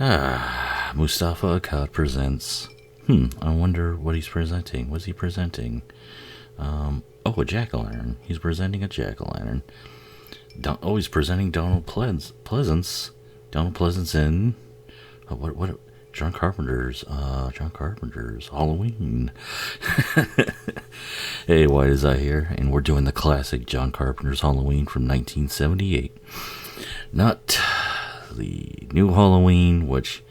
Mustafa Akkad presents. I wonder what he's presenting. What's he presenting? A jack-o'-lantern. He's presenting a jack-o'-lantern. He's presenting Donald Pleasance. Donald Pleasance in what? John Carpenter's Halloween. Hey, White is I here, and we're doing the classic John Carpenter's Halloween from 1978. Not the new Halloween, which,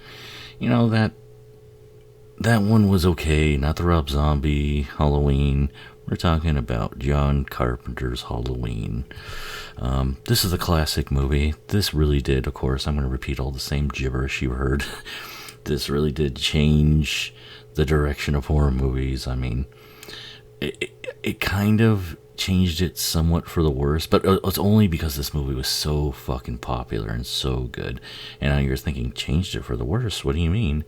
that one was okay. Not the Rob Zombie Halloween. We're talking about John Carpenter's Halloween. This is a classic movie. This really did, of course, I'm going to repeat all the same gibberish you heard. This really did change the direction of horror movies. I mean, it kind of changed it somewhat for the worse, but it's only because this movie was so fucking popular and so good. And now you're thinking, changed it for the worse? What do you mean?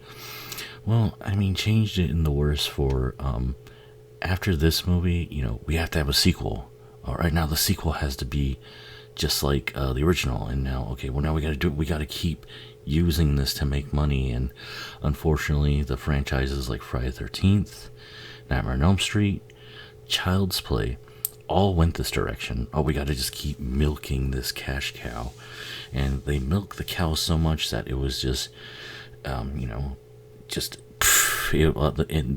Well, I mean, changed it in the worse for, after this movie, we have to have a sequel. All right, now the sequel has to be just like the original. And now, now we got to keep using this to make money. And unfortunately, the franchises like Friday the 13th, Nightmare on Elm Street, Child's Play, all went this direction. We got to just keep milking this cash cow. And they milked the cow so much that it was just, there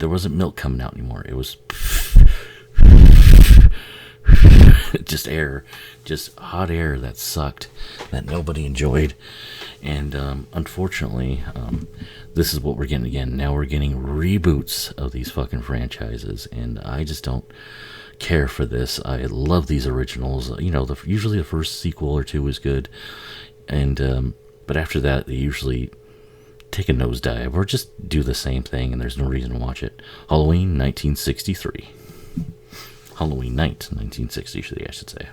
wasn't milk coming out anymore. It was just air, just hot air that sucked, that nobody enjoyed. And unfortunately, this is what we're getting again. Now we're getting reboots of these fucking franchises, and I just don't care for this. I love these originals. Usually the first sequel or two is good, and but after that they usually take a nosedive or just do the same thing, and there's no reason to watch it. Halloween 1963. Halloween night 1963, I should say.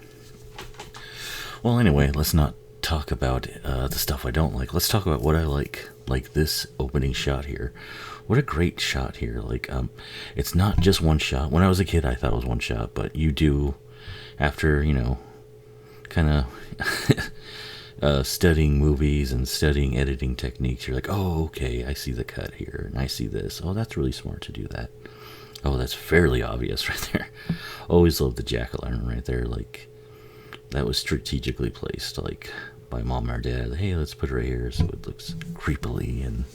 Well, anyway, let's not talk about the stuff I don't like. Let's talk about what I like this opening shot here. What a great shot here. It's not just one shot. When I was a kid, I thought it was one shot, but you do, after, kind of studying movies and studying editing techniques, you're like, oh, okay, I see the cut here, and I see this. Oh, that's really smart to do that. Oh, that's fairly obvious right there. Always loved the jack-o'-lantern right there. That was strategically placed, by mom or dad. Hey, let's put it right here so it looks creepily in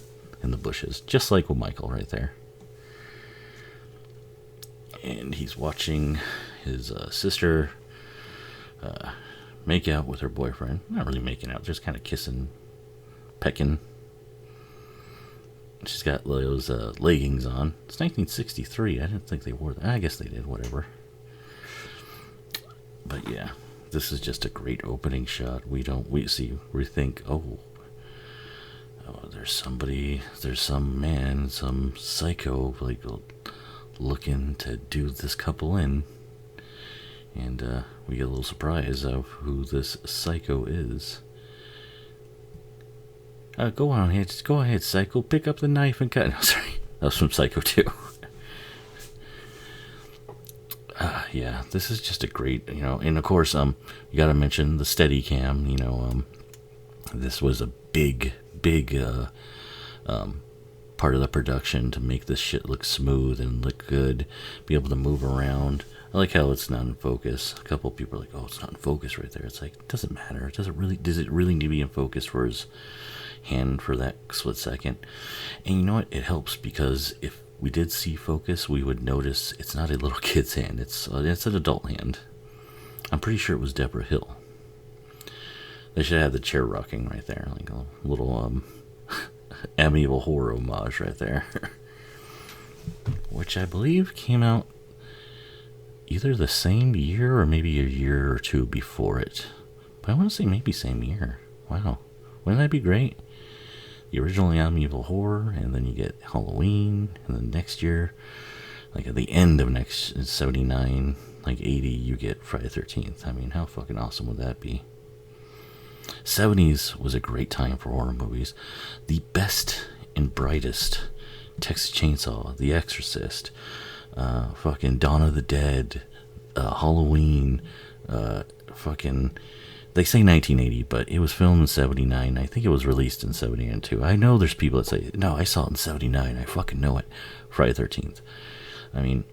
the bushes. Just like with Michael right there. And he's watching his sister make out with her boyfriend. Not really making out, just kind of kissing, pecking. She's got those leggings on. It's 1963. I didn't think they wore that. I guess they did, whatever. But yeah, this is just a great opening shot. We think, there's some man, some psycho, looking to do this couple in. And we get a little surprise of who this psycho is. Go ahead, Psycho. Pick up the knife and cut. No, sorry, that was from Psycho 2. Yeah, this is just a great, and of course, you got to mention the Steadicam. This was a big part of the production to make this shit look smooth and look good, be able to move around. I like how it's not in focus. A couple of people are like, oh, it's not in focus right there. It's like, it doesn't matter. Does it really need to be in focus for his hand for that split second? And you know what? It helps, because if we did see focus, we would notice it's not a little kid's hand. It's an adult hand. I'm pretty sure it was Deborah Hill. They should have the chair rocking right there, like a little Amityville Horror homage right there. Which I believe came out either the same year or maybe a year or two before it. But I want to say maybe same year. Wow. Wouldn't that be great? The original Amityville Horror, and then you get Halloween, and then next year, at the end of 79, 80, you get Friday the 13th. I mean, how fucking awesome would that be? 70s was a great time for horror movies. The best and brightest: Texas Chainsaw, The Exorcist, fucking Dawn of the Dead, Halloween, fucking they say 1980, but it was filmed in 79. I think it was released in 79 too. I know there's people that say, no, I saw it in 79. I fucking know it. Friday the 13th. I mean,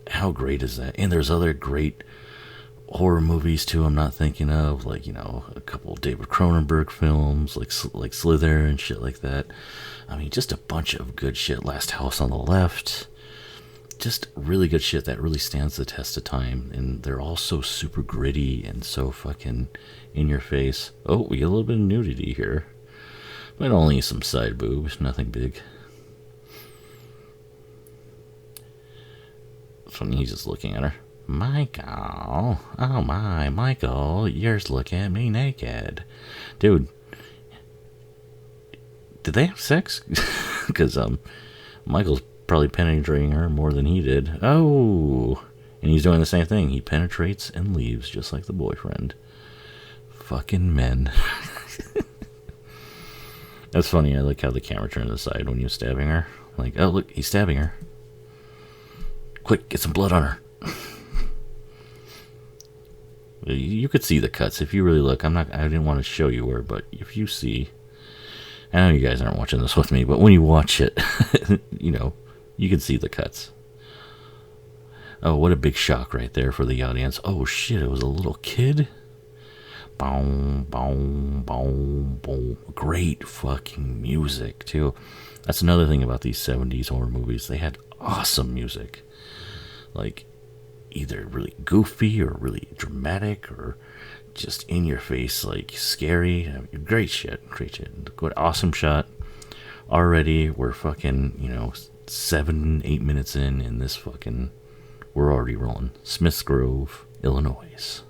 how great is that? And there's other great horror movies too I'm not thinking of, like, you know, a couple of David Cronenberg films, like Slither and shit like that. I mean, just a bunch of good shit. Last House on the Left. Just really good shit that really stands the test of time. And they're all so super gritty and so fucking in your face. Oh, we get a little bit of nudity here. But only some side boobs, nothing big. Funny, he's just looking at her. Michael, oh my, Michael, yours look at me naked. Dude, did they have sex? Because, Michael's probably penetrating her more than he did. Oh, and he's doing the same thing. He penetrates and leaves, just like the boyfriend. Fucking men. That's funny, I like how the camera turned aside when he was stabbing her. Like, oh, look, he's stabbing her. Quick, get some blood on her. You could see the cuts if you really look. I didn't want to show you where, but if you see, I know you guys aren't watching this with me, but when you watch it, you know, you can see the cuts. Oh, what a big shock right there for the audience. Oh shit, it was a little kid. Boom, boom, boom, boom. Great fucking music too. That's another thing about these 70s horror movies. They had awesome music. Like, either really goofy or really dramatic or just in your face, like scary. I mean, great shit. Good, awesome shot. Already, we're fucking, you know, 7-8 minutes in this fucking, we're already rolling. Smiths Grove, Illinois.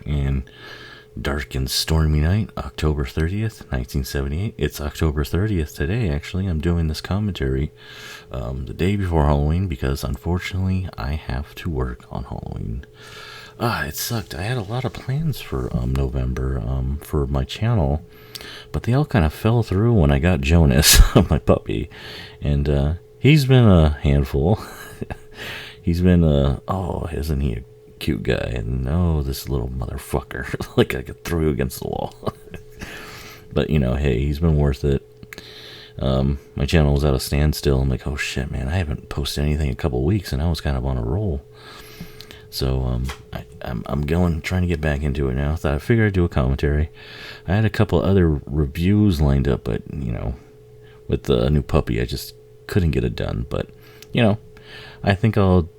And dark and stormy night, October 30th, 1978. It's October 30th today, actually. I'm doing this commentary the day before Halloween because, unfortunately, I have to work on Halloween. It sucked. I had a lot of plans for November for my channel, but they all kind of fell through when I got Jonas, my puppy. And he's been a handful. He's been oh, isn't he a cute guy? And oh, this little motherfucker. Like, I could throw you against the wall. But, you know, hey, he's been worth it. My channel was at a standstill. I'm like, oh shit, man, I haven't posted anything in a couple weeks, and I was kind of on a roll. So I'm trying to get back into it now. I figured I'd do a commentary. I had a couple other reviews lined up, but, you know, with the new puppy, I just couldn't get it done. But, you know, I think I'll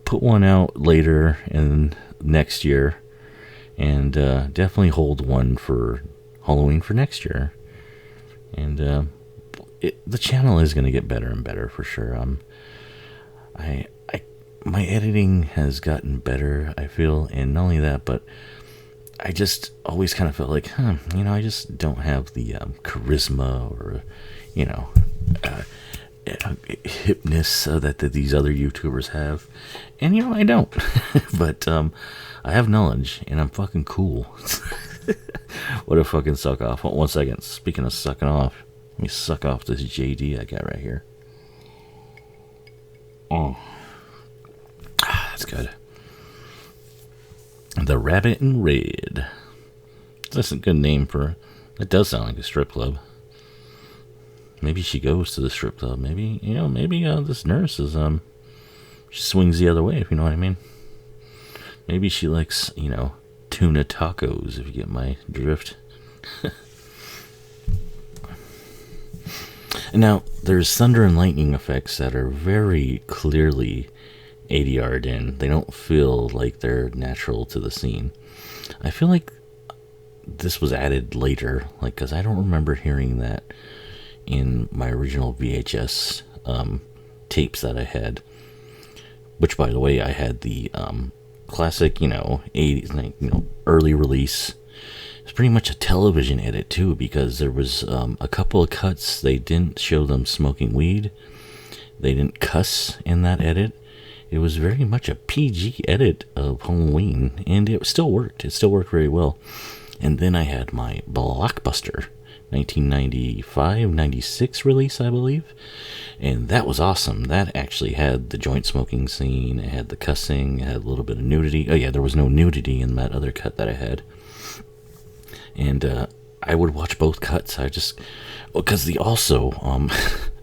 put one out later in next year, and definitely hold one for Halloween for next year. And the channel is going to get better and better for sure. My editing has gotten better, I feel, and not only that, but I just always kind of felt like, you know, I just don't have the charisma or, you know, hipness that these other YouTubers have. And, you know, I don't. But I have knowledge, and I'm fucking cool. What a fucking suck off. 1 second. Speaking of sucking off, let me suck off this JD I got right here. Oh. That's good. The Rabbit in Red. That's a good name for... It does sound like a strip club. Maybe she goes to the strip club. Maybe, you know, maybe this nurse is, she swings the other way, if you know what I mean. Maybe she likes, you know, tuna tacos, if you get my drift. Now, there's thunder and lightning effects that are very clearly ADR'd in. They don't feel like they're natural to the scene. I feel like this was added later, like, because I don't remember hearing that in my original VHS tapes that I had. Which, by the way, I had the classic, you know, 80s, you know, early release. It's pretty much a television edit too, because there was a couple of cuts. They didn't show them smoking weed. They didn't cuss in that edit. It was very much a PG edit of Halloween, and it still worked. It still worked very well. And then I had my blockbuster 1995, 96 release, I believe. And that was awesome. That actually had the joint smoking scene, it had the cussing, it had a little bit of nudity. Oh, yeah, there was no nudity in that other cut that I had. And I would watch both cuts. I just, because the also,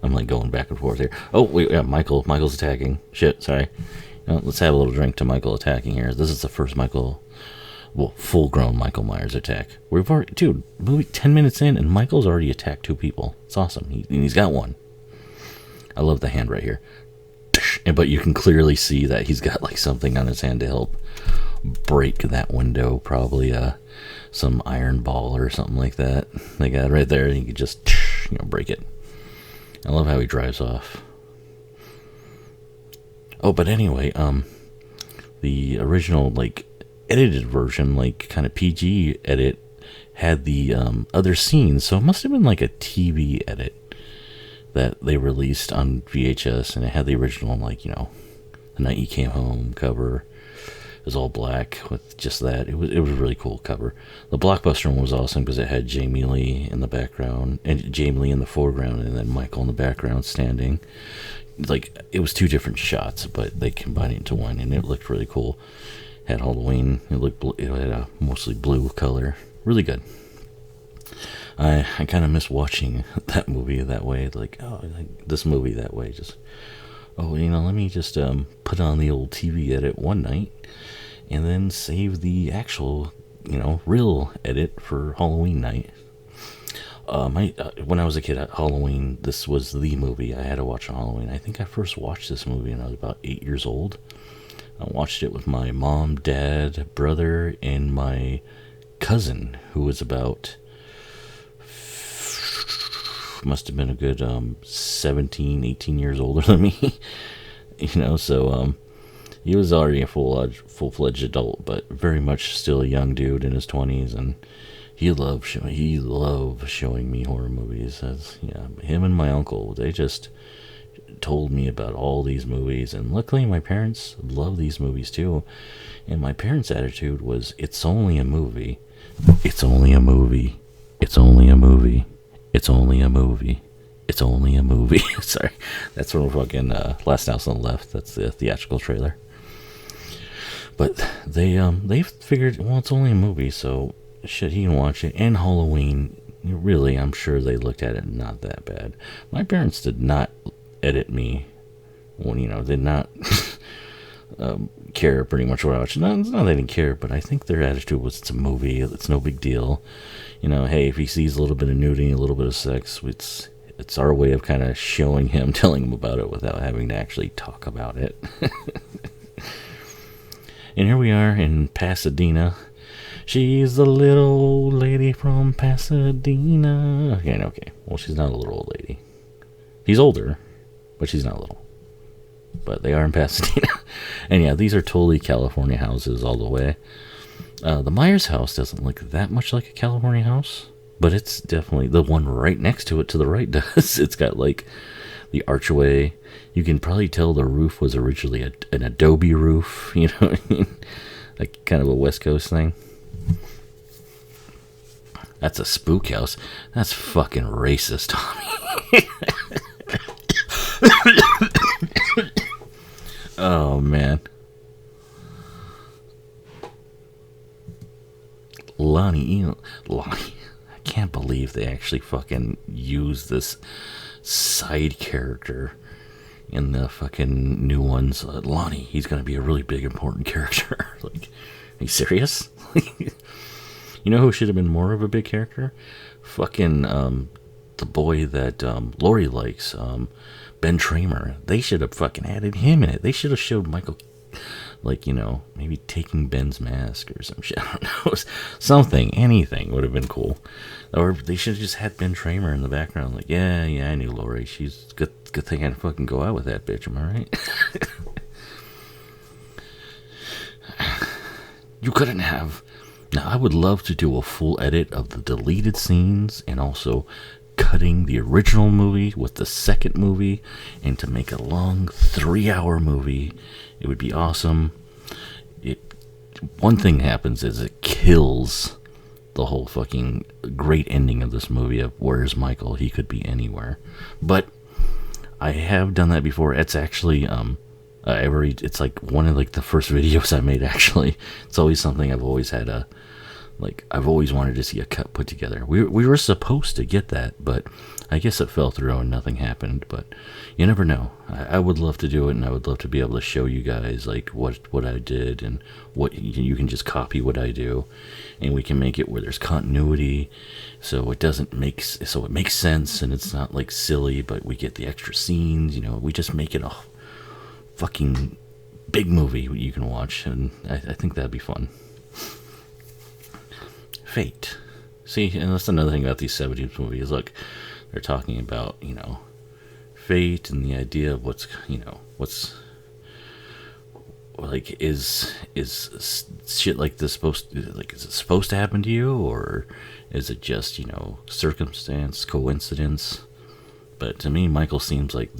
I'm like going back and forth here. Oh, wait, yeah, Michael's attacking. Shit, sorry. Let's have a little drink to Michael attacking here. This is the first full-grown Michael Myers attack. We've already, dude, movie 10 minutes in, and Michael's already attacked 2 people. It's awesome. He's got one. I love the hand right here. But you can clearly see that he's got like something on his hand to help break that window. Probably some iron ball or something like that. They got right there, and you can just break it. I love how he drives off. Oh, but anyway, the original like edited version, like kind of PG edit, had the other scenes, so it must have been like a TV edit that they released on VHS, and it had the original, like, The Night You Came Home cover. It was all black with just that. It was a really cool cover. The Blockbuster one was awesome because it had Jamie Lee in the background, and Jamie Lee in the foreground, and then Michael in the background standing. Like, it was 2 different shots, but they combined it into one, and it looked really cool. Had Halloween. It had a mostly blue color. Really good. I kind of miss watching that movie that way. Like this movie that way. Just, let me just put on the old TV edit one night, and then save the actual, real edit for Halloween night. When I was a kid at Halloween, this was the movie I had to watch on Halloween. I think I first watched this movie when I was about 8 years old. I watched it with my mom, dad, brother, and my cousin, who was about, must have been a good 17, 18 years older than me. So he was already a full-fledged adult, but very much still a young dude in his 20s, and he loved showing me horror movies. Him and my uncle, they just told me about all these movies, and luckily my parents love these movies too. And my parents' attitude was, it's only a movie. It's only a movie. It's only a movie. It's only a movie. It's only a movie. Sorry, that's from fucking Last House on the Left. That's the theatrical trailer. But they figured, well, it's only a movie, so shit, he can watch it. And Halloween, really, I'm sure they looked at it not that bad. My parents did not edit me when, did not care pretty much what I watched. It's not they didn't care, but I think their attitude was, it's a movie, it's no big deal. Hey, if he sees a little bit of nudity, a little bit of sex, it's our way of kind of showing him, telling him about it without having to actually talk about it. And here we are in Pasadena. She's the little old lady from Pasadena. Okay. Well, she's not a little old lady. He's older, but she's not little. But they are in Pasadena. And yeah, these are totally California houses all the way. The Myers house doesn't look that much like a California house, but it's definitely the one right next to it to the right does. It's got like the archway. You can probably tell the roof was originally an adobe roof, you know what I mean? Like kind of a West Coast thing. That's a spook house. That's fucking racist, Tommy. Oh, man. Lonnie, I can't believe they actually fucking used this side character in the fucking new ones. Lonnie, he's gonna be a really big, important character. Like, are you serious? You know who should have been more of a big character? Fucking, the boy that, Lori likes, Ben Tramer. They should have fucking added him in it. They should have showed Michael, like, maybe taking Ben's mask or some shit. I don't know. Something, anything would have been cool. Or they should have just had Ben Tramer in the background. Like, yeah, I knew Lori. She's good thing I fucking go out with that bitch. Am I right? You couldn't have. Now, I would love to do a full edit of the deleted scenes and also cutting the original movie with the second movie and to make a long 3-hour movie. It would be awesome. One thing happens is it kills the whole fucking great ending of this movie of where's Michael? He could be anywhere. But I have done that before. It's actually it's like one of like the first videos I made. Actually, it's always something I've always had I've always wanted to see a cut put together. We were supposed to get that, but I guess it fell through and nothing happened. But you never know. I would love to do it, and I would love to be able to show you guys like what I did, and what you can just copy what I do, and we can make it where there's continuity, so it makes sense, and it's not like silly, but we get the extra scenes. We just make it a fucking big movie you can watch, and I think that'd be fun. Fate. See, and that's another thing about these 70s movies. Look, they're talking about, fate and the idea of what's like, is shit like this is it supposed to happen to you, or is it just, circumstance, coincidence? But to me, Michael seems like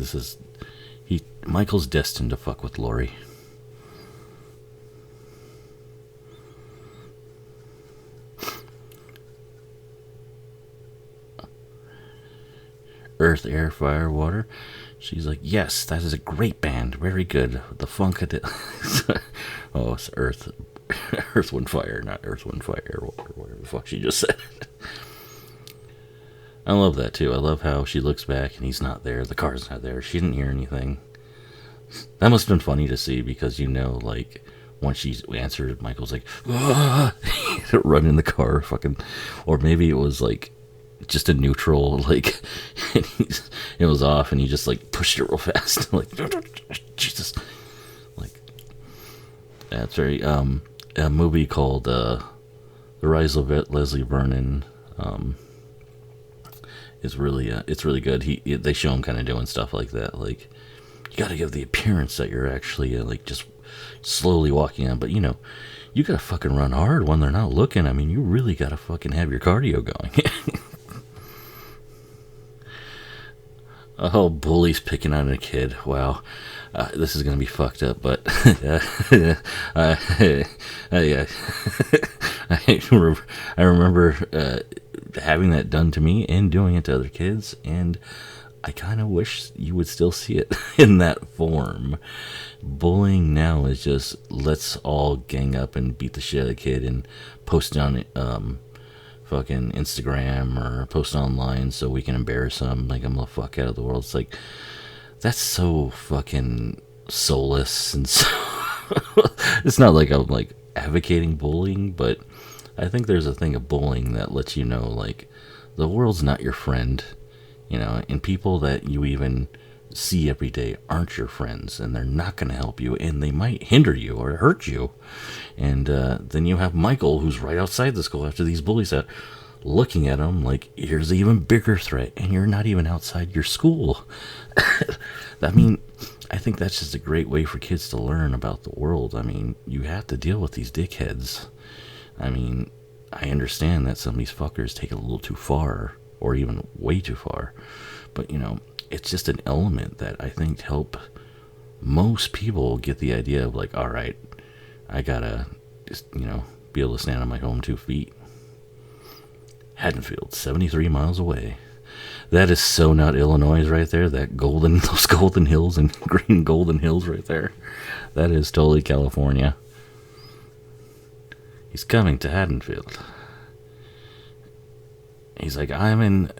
Michael's destined to fuck with Laurie. Earth, Air, Fire, Water. She's like, yes, that is a great band. Very good. The funk of it. Oh, it's Earth. Earth, Wind, Fire, not Earth, Wind, Fire, Air, Water, whatever the fuck she just said. I love that too. I love how she looks back and he's not there. The car's not there. She didn't hear anything. That must have been funny to see, because like, once she answered, Michael's like, ah! Run in the car, fucking. Or maybe it was like just a neutral, like, and it was off, and he just like pushed it real fast, like, Jesus, like, that's very a movie called The Rise of Leslie Vernon is really it's really good. They show him kind of doing stuff like that, like, you got to give the appearance that you're actually like just slowly walking on, but you gotta fucking run hard when they're not looking. I mean, you really gotta fucking have your cardio going. Oh, bullies picking on a kid. Wow. This is going to be fucked up, but yeah. I remember having that done to me and doing it to other kids, and I kind of wish you would still see it in that form. Bullying now is just, let's all gang up and beat the shit out of a kid and post it on fucking Instagram or post online so we can embarrass them, like I'm the fuck out of the world. It's like, that's so fucking soulless, and so it's not like I'm like advocating bullying, but I think there's a thing of bullying that lets you know, like, the world's not your friend, and people that you even see every day aren't your friends, and they're not going to help you, and they might hinder you or hurt you. And then you have Michael, who's right outside the school after these bullies out, looking at him like, here's an even bigger threat, and you're not even outside your school. I mean, I think that's just a great way for kids to learn about the world. I mean, you have to deal with these dickheads. I mean, I understand that some of these fuckers take it a little too far, or even way too far, but it's just an element that I think help most people get the idea of like, all right, I gotta just, be able to stand on my own 2 feet. Haddonfield, 73 miles away. That is so not Illinois right there. Those golden hills and green golden hills right there. That is totally California. He's coming to Haddonfield. He's like, I'm in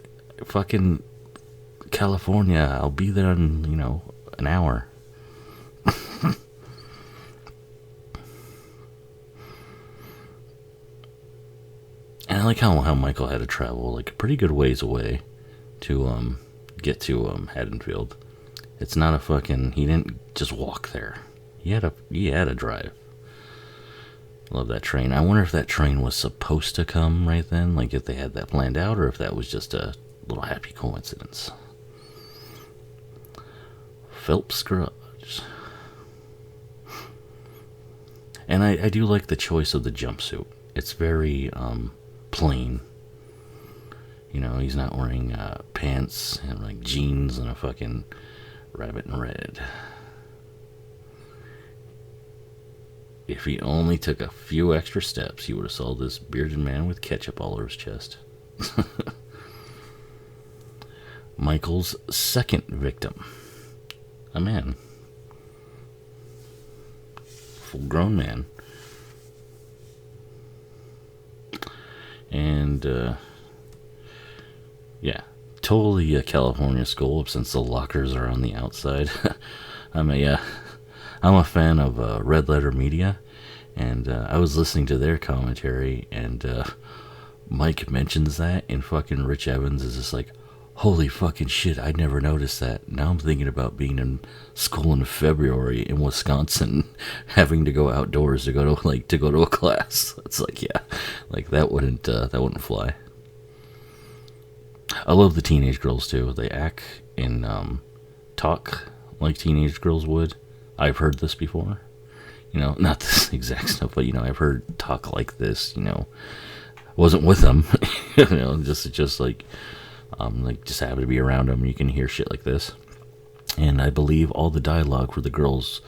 fucking California. I'll be there in, an hour. And I like how Michael had to travel like a pretty good ways away to get to Haddonfield. It's not a fucking, he didn't just walk there. He had to drive. Love that train. I wonder if that train was supposed to come right then, like if they had that planned out, or if that was just a little happy coincidence. Phelps Garage. And I do like the choice of the jumpsuit. It's very plain. He's not wearing pants and like jeans and a fucking rabbit in red. If he only took a few extra steps, he would have sold this bearded man with ketchup all over his chest. Michael's second victim. A man. Full grown man. And, yeah. Totally a California school since the lockers are on the outside. I'm a fan of Red Letter Media, and I was listening to their commentary, and Mike mentions that, and fucking Rich Evans is just like, holy fucking shit, I'd never noticed that. Now I'm thinking about being in school in February in Wisconsin, having to go outdoors to go to a class. It's like, yeah, like that wouldn't fly. I love the teenage girls too. They act and talk like teenage girls would. I've heard this before. Not this exact stuff, but I've heard talk like this. Wasn't with them. Just like just happen to be around them. You can hear shit like this. And I believe all the dialogue for the girls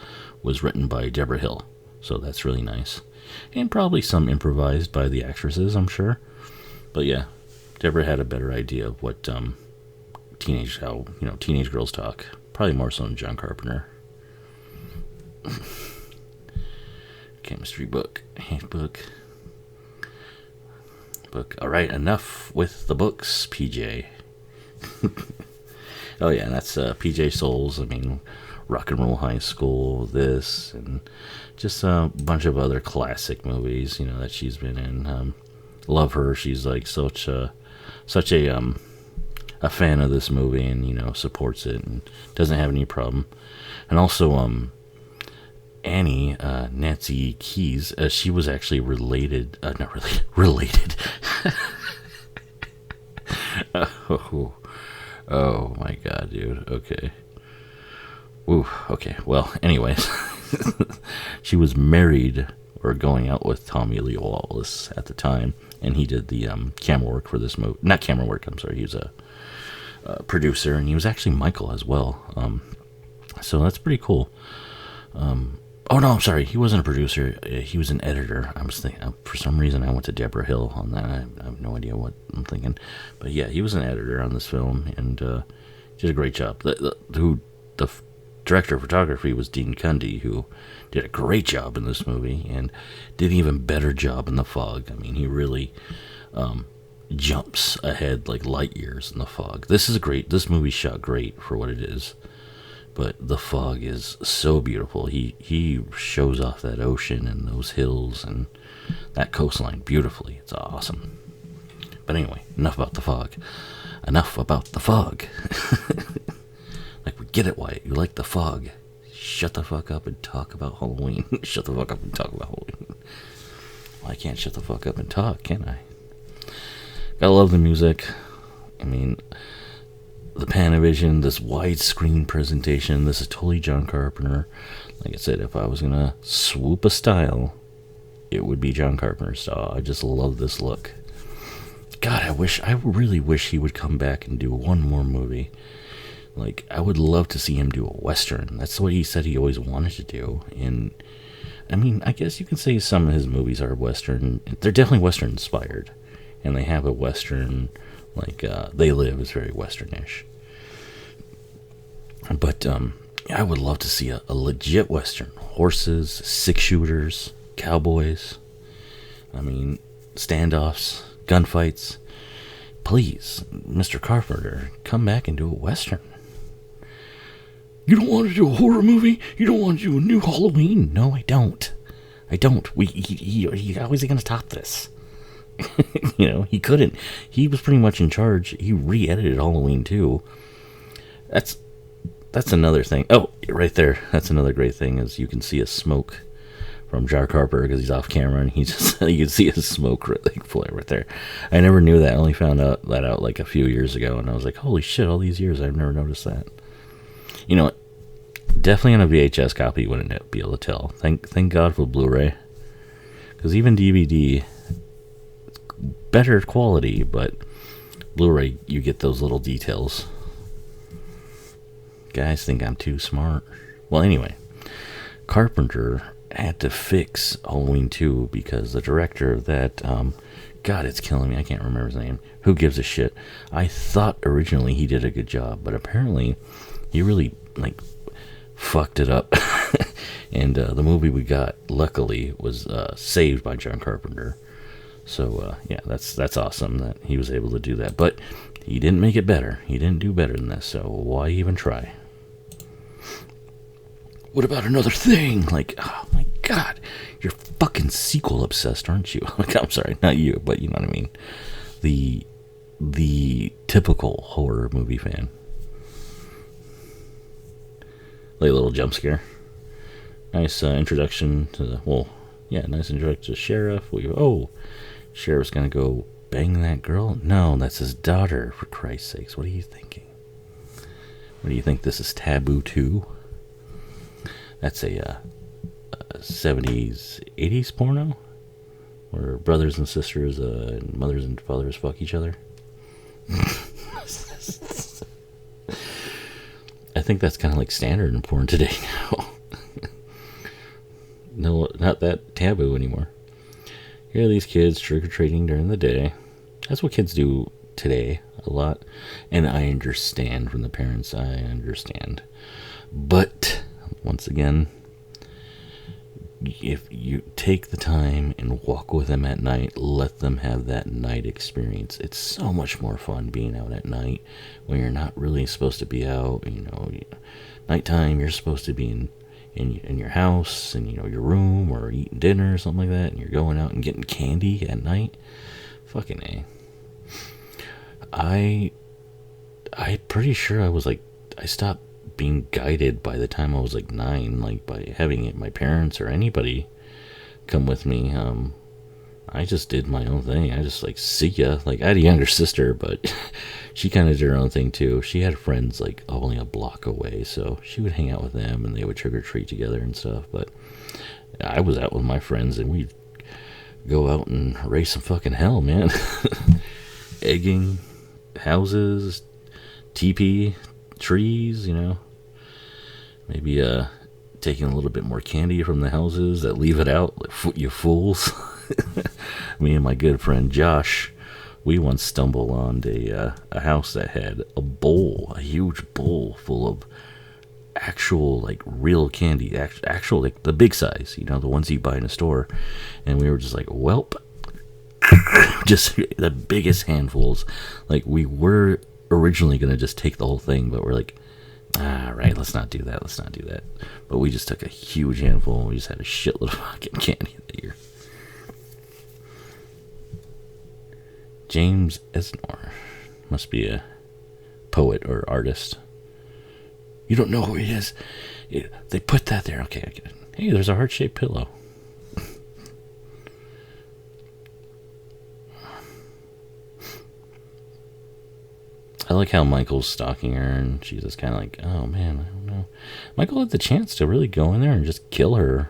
was written by Deborah Hill, so that's really nice. And probably some improvised by the actresses, I'm sure. But yeah. Deborah had a better idea of what teenage girls talk. Probably more so than John Carpenter. Chemistry book, handbook, book. All right, enough with the books, PJ. Oh yeah, and that's PJ Souls. I mean, Rock and Roll High School, this, and just a bunch of other classic movies. That she's been in. Love her. She's like such a fan of this movie, and supports it and doesn't have any problem. And also Annie, Nancy Keys, she was actually related, related. Oh my god, dude. Okay. Woo. Okay. Well, anyways, she was married or going out with Tommy Lee Wallace at the time, and he did the camera work for this movie. Not camera work, I'm sorry. He was a producer, and he was actually Michael as well. So that's pretty cool. Oh no, I'm sorry. He wasn't a producer. He was an editor. I was thinking, for some reason, I went to Deborah Hill on that. I have no idea what I'm thinking, but yeah, he was an editor on this film and did a great job. The director of photography was Dean Cundy, who did a great job in this movie and did an even better job in The Fog. I mean, he really jumps ahead like light years in The Fog. This movie's shot great for what it is. But The Fog is so beautiful. He shows off that ocean and those hills and that coastline beautifully. It's awesome. But anyway, enough about The Fog. Enough about The Fog. Like, we get it, Wyatt. You like The Fog. Shut the fuck up and talk about Halloween. Shut the fuck up and talk about Halloween. Well, I can't shut the fuck up and talk, can I? Gotta love the music. I mean, the Panavision, this widescreen presentation, this is totally John Carpenter. Like I said, if I was gonna swoop a style, it would be John Carpenter's style. I just love this look. God, I really wish he would come back and do one more movie. Like, I would love to see him do a Western. That's what he said he always wanted to do. And, I mean, I guess you can say some of his movies are Western. They're definitely Western inspired. And they have a Western, like, They Live is very Westernish. But, I would love to see a legit Western. Horses, six-shooters, cowboys. I mean, standoffs, gunfights. Please, Mr. Carpenter, come back and do a Western. You don't want to do a horror movie? You don't want to do a new Halloween? No, I don't. He how is he going to top this? He couldn't. He was pretty much in charge. He re-edited Halloween 2. That's another thing. Oh, right there. That's another great thing is you can see a smoke from John Carpenter because he's off camera and you can see his smoke flare right there. I never knew that. I only found out like a few years ago, and I was like, holy shit! All these years I've never noticed that. Definitely on a VHS copy you wouldn't be able to tell. Thank God for Blu-ray, because even DVD, better quality, but Blu-ray you get those little details. Guys think I'm too smart. Well, anyway, Carpenter had to fix Halloween 2 because the director that, God, it's killing me. I can't remember his name. Who gives a shit? I thought originally he did a good job, but apparently he really, like, fucked it up. And the movie we got, luckily, was saved by John Carpenter. So, yeah, that's awesome that he was able to do that. But he didn't make it better. He didn't do better than this, so why even try? What about Another Thing? Like, oh my god, you're fucking sequel obsessed, aren't you? Like, I'm sorry, not you, but you know what I mean. The typical horror movie fan. Like a little jump scare. Nice introduction to nice introduction to Sheriff. Sheriff's gonna go bang that girl? No, that's his daughter, for Christ's sakes. What are you thinking? What do you think, this is Taboo 2? That's a 70s, 80s porno? Where brothers and sisters and mothers and fathers fuck each other? I think that's kind of like standard in porn today now. No, not that taboo anymore. Here are these kids trick-or-treating during the day. That's what kids do today a lot. And I understand from the parents. I understand. But, once again, if you take the time and walk with them at night, let them have that night experience. It's so much more fun being out at night when you're not really supposed to be out. Nighttime, you're supposed to be in your house, and your room, or eating dinner or something like that, and you're going out and getting candy at night. Fucking A. I'm pretty sure I stopped being guided by the time I was like 9, like by having my parents or anybody come with me. I just did my own thing. I just see ya. Like, I had a younger sister, but she kind of did her own thing too. She had friends like only a block away, so she would hang out with them and they would trick or treat together and stuff. But I was out with my friends and we'd go out and raise some fucking hell, man. Egging houses, TP trees, maybe taking a little bit more candy from the houses that leave it out, like, you fools. Me and my good friend Josh, we once stumbled on a house that had a huge bowl full of actual, like, real candy, actual, like, the big size, the ones you buy in a store. And we were just like, welp. Just the biggest handfuls. Like, we were originally going to just take the whole thing, but we're like, right, let's not do that. But we just took a huge handful, and we just had a shitload of fucking candy that year. James Esnor must be a poet or artist. You don't know who he is. They put that there. Okay, I get it. Hey, there's a heart-shaped pillow. I like how Michael's stalking her, and she's just kind of like, oh man, I don't know. Michael had the chance to really go in there and just kill her.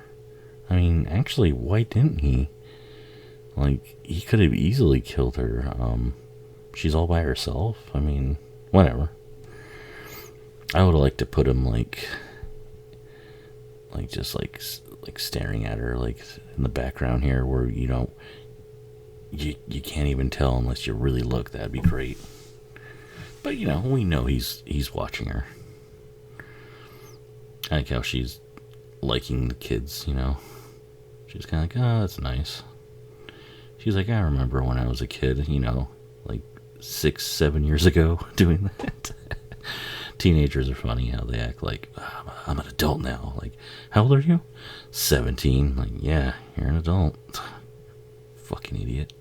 I mean, actually, why didn't he? Like, he could have easily killed her. She's all by herself. I mean, whatever. I would have liked to put him just staring at her, like in the background here, where you can't even tell unless you really look. That'd be great. But we know he's watching her. I like how she's liking the kids. She's kind of like, oh, that's nice. She's like, I remember when I was a kid, like 6-7 years ago, doing that. Teenagers are funny how they act like, oh, I'm an adult now. Like, how old are you? 17. Like, yeah, you're an adult. Fucking idiot.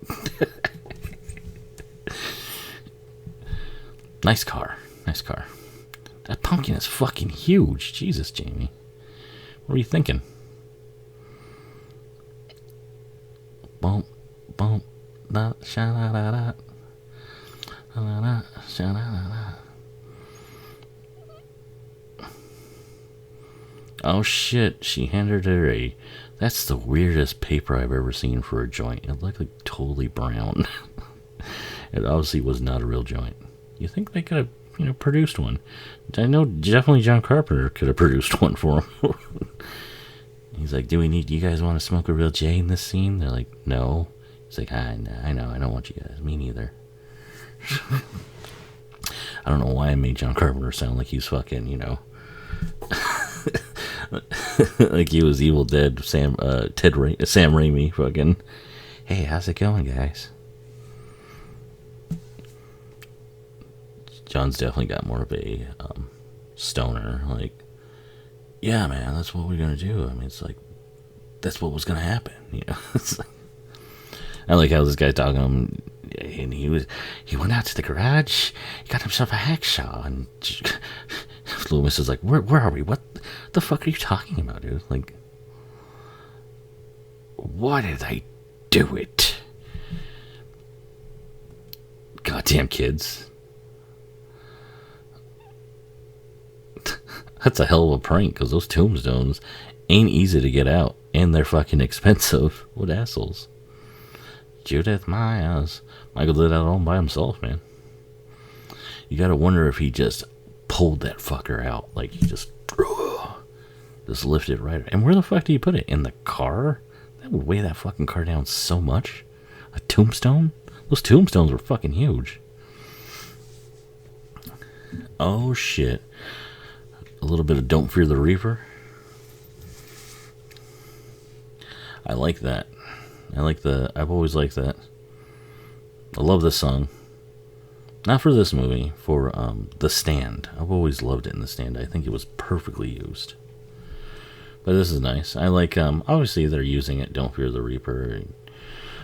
Nice car. That pumpkin is fucking huge. Jesus, Jamie. What were you thinking? Bump, bump, da, sha da da da. Da da sha da da da. Oh shit, she handed her that's the weirdest paper I've ever seen for a joint. It looked like totally brown. It obviously was not a real joint. You think they could have, produced one? I know definitely John Carpenter could have produced one for him. He's like, do you guys want to smoke a real J in this scene? They're like, no. He's like, I know, I don't want you guys. Me neither. I don't know why I made John Carpenter sound like he's fucking, like he was Evil Dead, Sam Raimi, fucking. Hey, how's it going, guys? John's definitely got more of a stoner, like, yeah, man, that's what we're gonna do. I mean, it's like, that's what was gonna happen, It's like, I like how this guy talking to him, and he went out to the garage, he got himself a hacksaw, and Loomis is like, where are we? What the fuck are you talking about, dude? Like, why did I do it? Goddamn kids. That's a hell of a prank, because those tombstones ain't easy to get out, and they're fucking expensive. What assholes. Judith Myers. Michael did that all by himself, man. You gotta wonder if he just pulled that fucker out. Like, he just lifted right. And where the fuck do you put it? In the car? That would weigh that fucking car down so much. A tombstone? Those tombstones were fucking huge. Oh, shit. A little bit of Don't Fear the Reaper. I like that. I've always liked that. I love this song. Not for this movie, for The Stand. I've always loved it in The Stand. I think it was perfectly used. But this is nice. I like, obviously they're using it, Don't Fear the Reaper.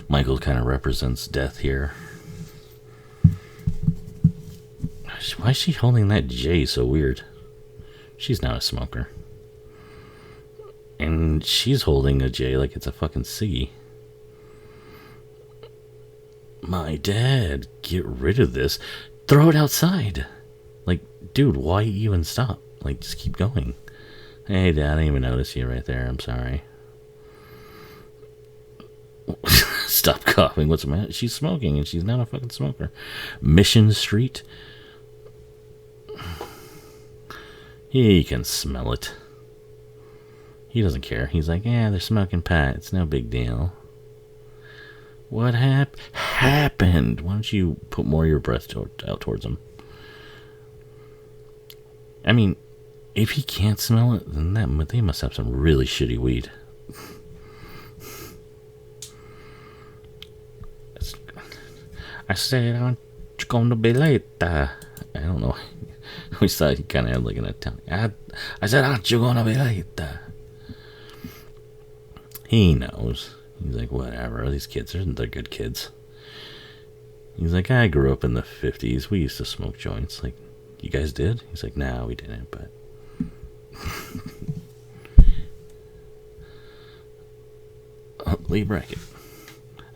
Michael kind of represents death here. Why is she holding that J so weird? She's not a smoker. And she's holding a J like it's a fucking ciggy. My dad, get rid of this. Throw it outside. Like, dude, why even stop? Like, just keep going. Hey, Dad, I didn't even notice you right there. I'm sorry. Stop coughing. What's the matter? She's smoking, and she's not a fucking smoker. Mission Street. He can smell it. He doesn't care. He's like, yeah, they're smoking pot. It's no big deal. What happened? Why don't you put more of your breath out towards him? I mean, if he can't smell it, then they must have some really shitty weed. I said, aren't you going to be late? I don't know. We thought he kind of had like an Italian. I said, aren't you going to be late? He knows. He's like, whatever. These kids, they're good kids. He's like, I grew up in the 50s. We used to smoke joints. Like, you guys did? He's like, no, we didn't, but... Lee Brackett.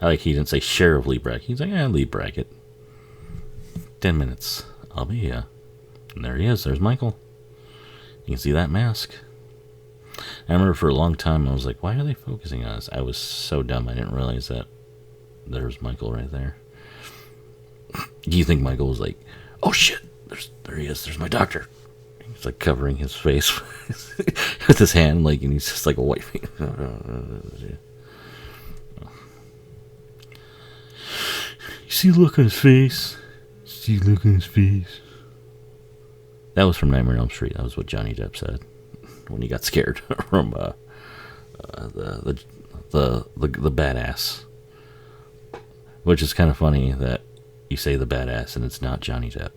I like he didn't say Sheriff Lee Brackett. He's like, Lee Brackett. 10 minutes. I'll be here. And there he is. There's Michael. You can see that mask. I remember for a long time I was like, why are they focusing on us? I was so dumb. I didn't realize that there's Michael right there. Do you think Michael was like, oh shit, there he is. There's my doctor. He's like covering his face with his hand, like, and he's just like wiping. You see the look on his face? See the look on his face? That was from Nightmare on Elm Street. That was what Johnny Depp said when he got scared from the badass. Which is kind of funny that you say the badass and it's not Johnny Depp.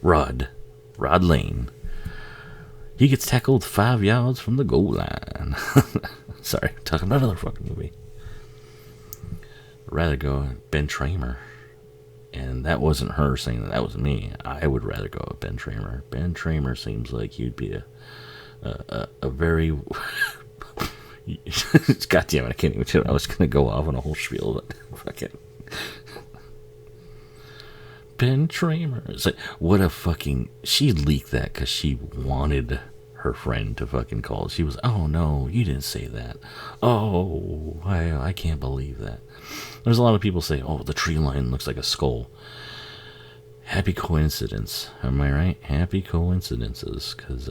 Rod Lane. He gets tackled 5 yards from the goal line. Sorry, I'm talking about another fucking movie. I'd rather go Ben Tramer. And that wasn't her saying that was me. I would rather go with Ben Tramer. Ben Tramer seems like he'd be a very... God damn it, I can't even tell you. I was going to go off on a whole spiel, but fucking... Ben Tramer. It's like, what a fucking... She leaked that because she wanted her friend to fucking call. She was, oh no, you didn't say that. Oh, I can't believe that. There's a lot of people say, oh, the tree line looks like a skull. Happy coincidence. Am I right? Happy coincidences. Because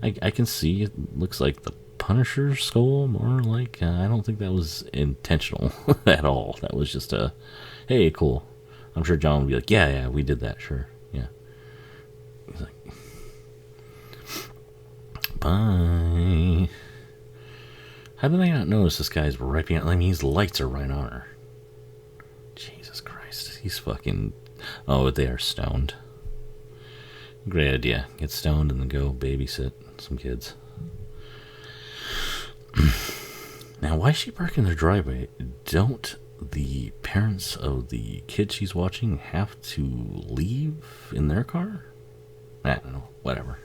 I can see it looks like the Punisher skull, more like. I don't think that was intentional at all. That was just a, hey, cool. I'm sure John would be like, yeah, we did that, sure, yeah. He's like, bye. How did I not notice this guy's right behind? I mean, his lights are right on her. Jesus Christ, he's fucking. Oh, they are stoned. Great idea. Get stoned and then go babysit some kids. Now, why is she parking in their driveway? Don't the parents of the kid she's watching have to leave in their car? I don't know. Whatever.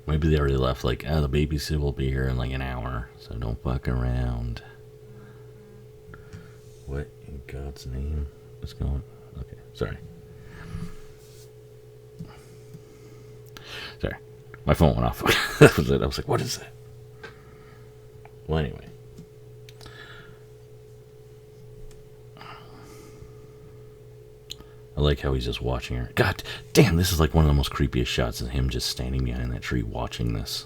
Maybe they already left. Like, the babysitter will be here in like an hour, so don't fuck around. What in God's name is going? Okay, sorry. Sorry, my phone went off. That was it. I was like, what is that? Well, anyway. I like how he's just watching her. God damn, this is like one of the most creepiest shots of him just standing behind that tree watching this.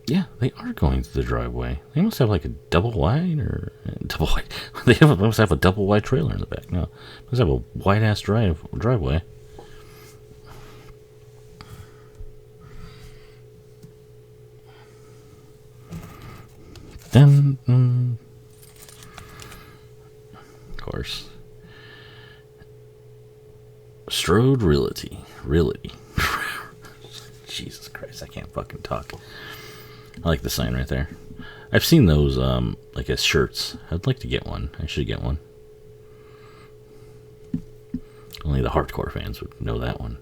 Yeah, they are going through the driveway. They must have like a double wide or double wide. They must have a double wide trailer in the back. No, must have a wide ass driveway. Then, of course, Strode Realty. Jesus Christ, I can't fucking talk. I like the sign right there. I've seen those, like as shirts. I'd like to get one. I should get one. Only the hardcore fans would know that one.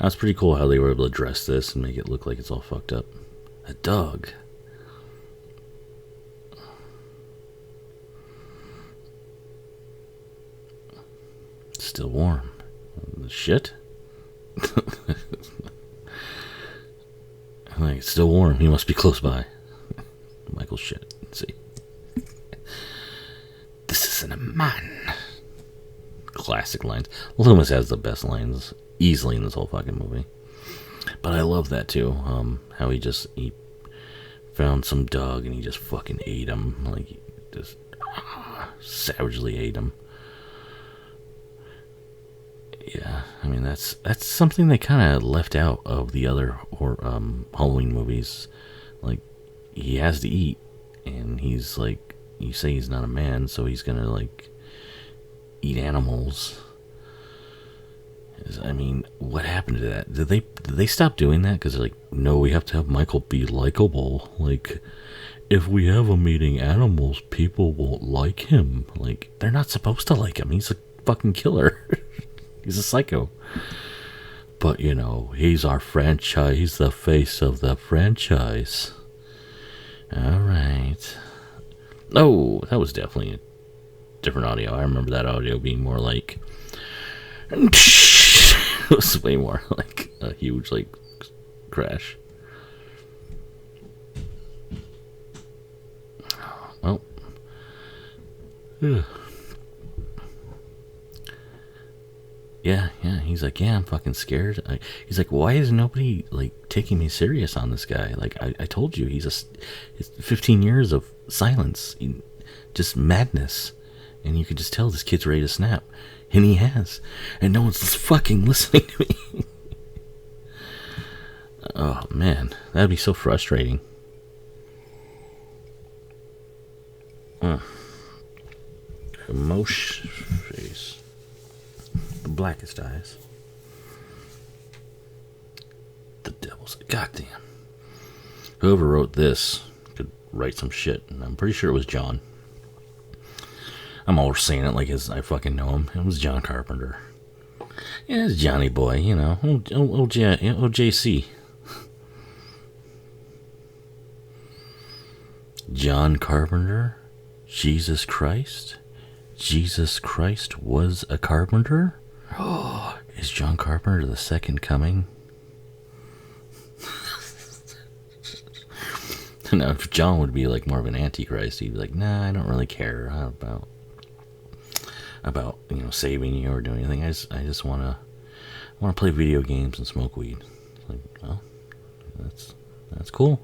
That's pretty cool how they were able to dress this and make it look like it's all fucked up. A dog. Still warm. Shit. Like, it's still warm. He must be close by. Michael shit. Let's see. This isn't a man. Classic lines. Loomis has the best lines easily in this whole fucking movie. But I love that too. How he found some dog and he just fucking ate him. Like, he just savagely ate him. Yeah, I mean that's something they kind of left out of the other Halloween movies. Like, he has to eat, and he's like, you say he's not a man, so he's gonna like eat animals. I mean, what happened to that? Did they stop doing that? Because they're like, no, we have to have Michael be likable. Like, if we have him eating animals, people won't like him. Like, they're not supposed to like him. He's a fucking killer. He's a psycho. But, you know, he's our franchise. He's the face of the franchise. Alright. Oh, that was definitely a different audio. I remember that audio being more like... It was way more like a huge, like, crash. Well. Yeah, he's like, yeah, I'm fucking scared. He's like, why is nobody, like, taking me serious on this guy? Like, I told you, it's 15 years of silence, just madness. And you could just tell this kid's ready to snap. And he has. And no one's fucking listening to me. Oh, man. That'd be so frustrating. Emotion face. The blackest eyes. The devil's... Goddamn. Whoever wrote this could write some shit. And I'm pretty sure it was John. I'm always saying it like I fucking know him. It was John Carpenter. Yeah, it's Johnny Boy, you know. OJC. John Carpenter? Jesus Christ? Jesus Christ was a carpenter? Oh, is John Carpenter the second coming? Now, if John would be like more of an antichrist, he'd be like, "Nah, I don't really care about saving you or doing anything. I just wanna play video games and smoke weed." It's like, well, that's cool.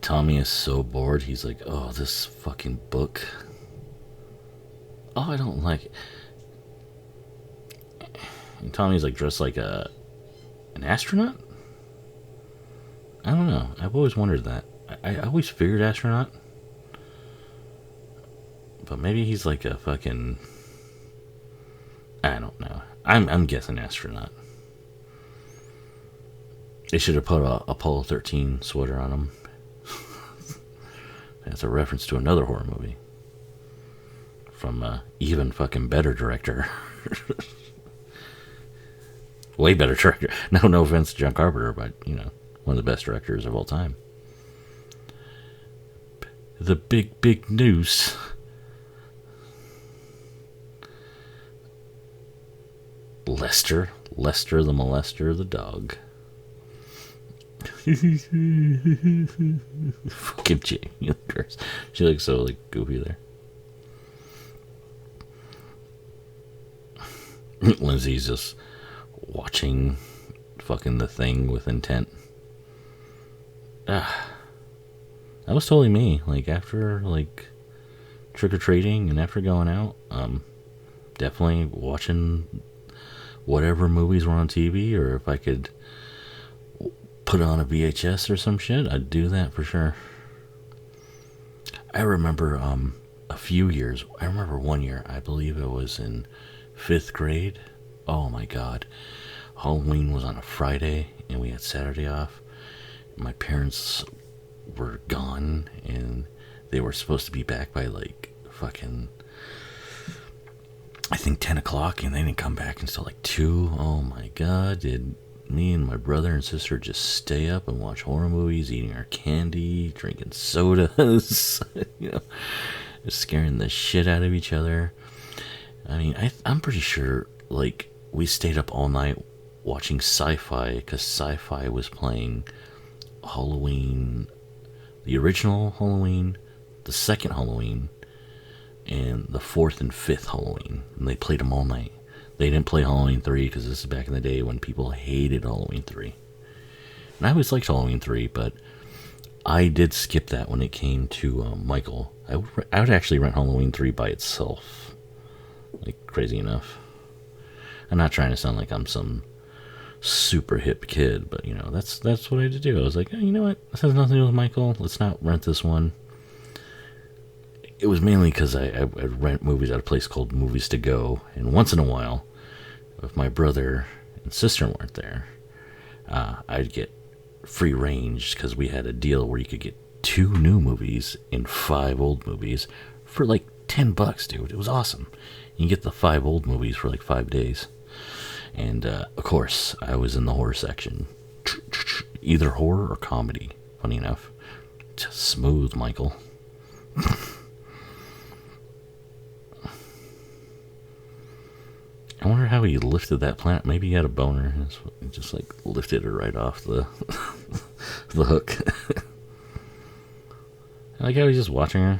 Tommy is so bored. He's like, "Oh, this fucking book. Oh, I don't like it." And Tommy's like dressed like an astronaut. I don't know. I've always wondered that. I always figured astronaut, but maybe he's like a fucking. I don't know. I'm guessing astronaut. They should have put a Apollo 13 sweater on him. That's a reference to another horror movie from even fucking better director. Way better director. No offense to John Carpenter, but one of the best directors of all time. The big news. Lester the molester, the dog. Fucking Jamie. She looks so like goofy there. Lindsay's just watching fucking The Thing with intent. That was totally me. Like after like trick or treating and after going out, definitely watching whatever movies were on TV, or if I could put on a VHS or some shit, I'd do that for sure. I remember a few years. I remember one year, I believe it was in 5th grade. Oh my god. Halloween was on a Friday and we had Saturday off. My parents were gone and they were supposed to be back by like fucking, I think 10 o'clock, and they didn't come back until like 2. Oh my god, did me and my brother and sister just stay up and watch horror movies, eating our candy, drinking sodas, just scaring the shit out of each other. I mean, I'm pretty sure, like, we stayed up all night watching Sci-Fi, because Sci-Fi was playing Halloween, the original Halloween, the second Halloween, and the 4th and 5th Halloween, and they played them all night. They didn't play Halloween 3, because this is back in the day when people hated Halloween 3. And I always liked Halloween 3, but I did skip that when it came to Michael. I would actually rent Halloween 3 by itself. Like, crazy enough. I'm not trying to sound like I'm some super hip kid, but, that's what I had to do. I was like, oh, you know what? This has nothing to do with Michael. Let's not rent this one. It was mainly because I'd rent movies at a place called Movies to Go, and once in a while, if my brother and sister weren't there, I'd get free range, because we had a deal where you could get 2 new movies and 5 old movies for like $10, dude. It was awesome. You get the 5 old movies for like 5 days. And of course, I was in the horror section. Either horror or comedy, funny enough. Just smooth, Michael. I wonder how he lifted that plant. Maybe he had a boner. He just like lifted her right off the the hook. I like how he's just watching her.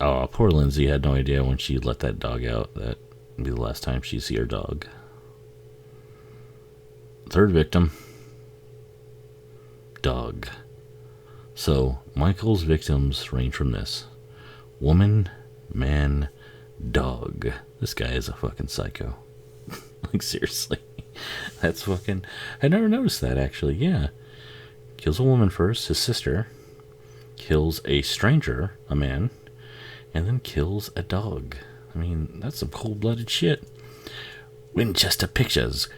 Oh, poor Lindsay had no idea when she let that dog out that would be the last time she'd see her dog. 3rd victim. Dog. So, Michael's victims range from this: woman, man, dog. This guy is a fucking psycho. Like, seriously. That's fucking... I never noticed that, actually. Yeah. Kills a woman first, his sister. Kills a stranger, a man. And then kills a dog. I mean, that's some cold-blooded shit. Winchester Pictures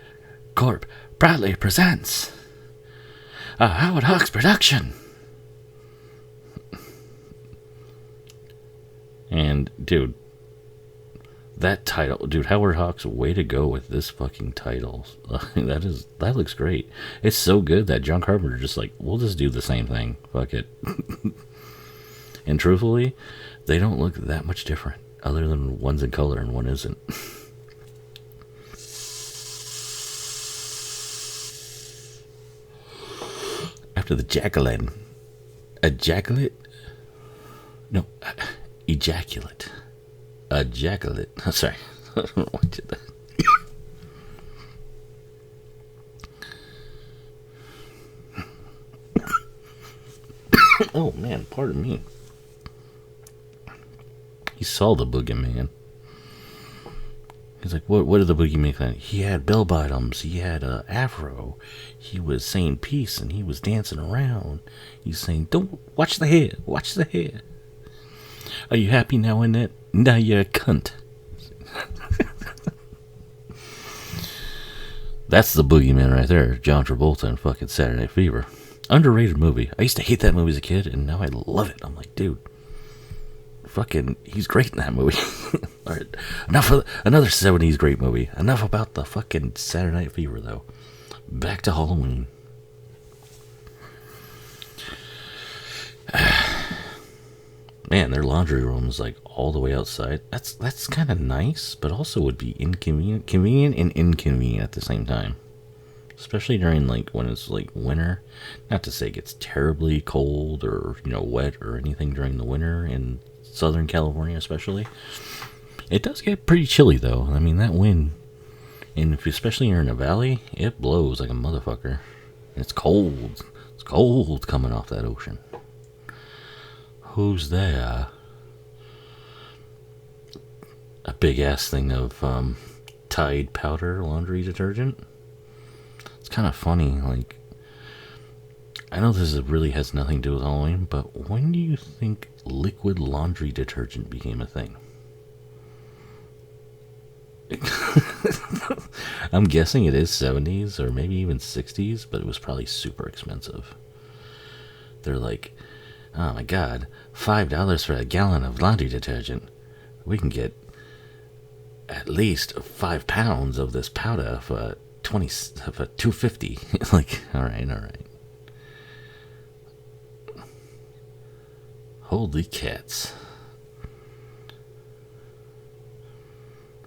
Corp proudly presents a Howard Hawks production. And, dude, that title, dude, Howard Hawks, way to go with this fucking title. That looks great. It's so good that John Carpenter just like, we'll just do the same thing. Fuck it. And truthfully, they don't look that much different, other than one's in color and one isn't. after the Jacqueline. Ejaculate? No, ejaculate. Ejaculate. Oh, sorry. I don't know why I did that. Oh, man, pardon me. He saw the boogeyman. He's like, what did the boogeyman claim? He had bell bottoms. He had a afro. He was saying peace, and he was dancing around. He's saying, don't, watch the hair. Watch the hair. Are you happy now, Annette? Now you're a cunt. That's the boogeyman right there. John Travolta and fucking Saturday Night Fever. Underrated movie. I used to hate that movie as a kid, and now I love it. I'm like, dude, fucking, he's great in that movie. All right, enough of another 70s great movie. Enough about the fucking Saturday Night Fever, though. Back to Halloween. Man, their laundry room is like all the way outside. That's kind of nice, but also would be convenient and inconvenient at the same time. Especially during like when it's like winter. Not to say it gets terribly cold or wet or anything during the winter in Southern California, especially. It does get pretty chilly though. I mean, that wind, and if especially you're in a valley, it blows like a motherfucker. It's cold. It's cold coming off that ocean. Who's there? A big ass thing of Tide powder laundry detergent. It's kind of funny, like, I know this really has nothing to do with Halloween, but when do you think liquid laundry detergent became a thing? I'm guessing it is 70s or maybe even 60s, but it was probably super expensive. They're like, oh my god, $5 for a gallon of laundry detergent. We can get at least 5 pounds of this powder for $2.50. Like, all right. Holy cats.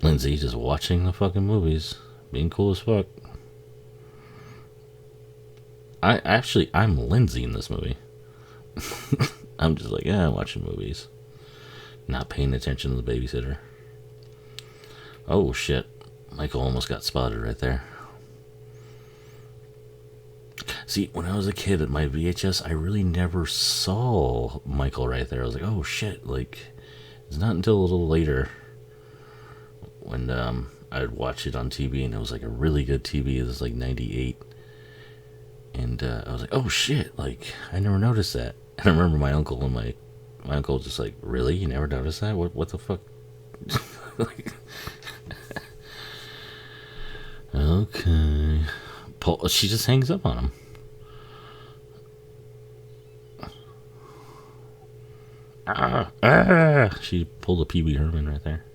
Lindsay just watching the fucking movies, being cool as fuck. I'm Lindsay in this movie. I'm just like, yeah, I'm watching movies. Not paying attention to the babysitter. Oh shit. Michael almost got spotted right there. See, when I was a kid at my VHS, I really never saw Michael right there. I was like, oh shit, like, it's not until a little later when I'd watch it on TV, and it was like a really good TV. It was like 98. And I was like, oh shit, like, I never noticed that. And I remember my uncle and my uncle just like, really? You never noticed that? What the fuck? Like, okay. Paul, she just hangs up on him. She pulled a Pee Wee Herman right there.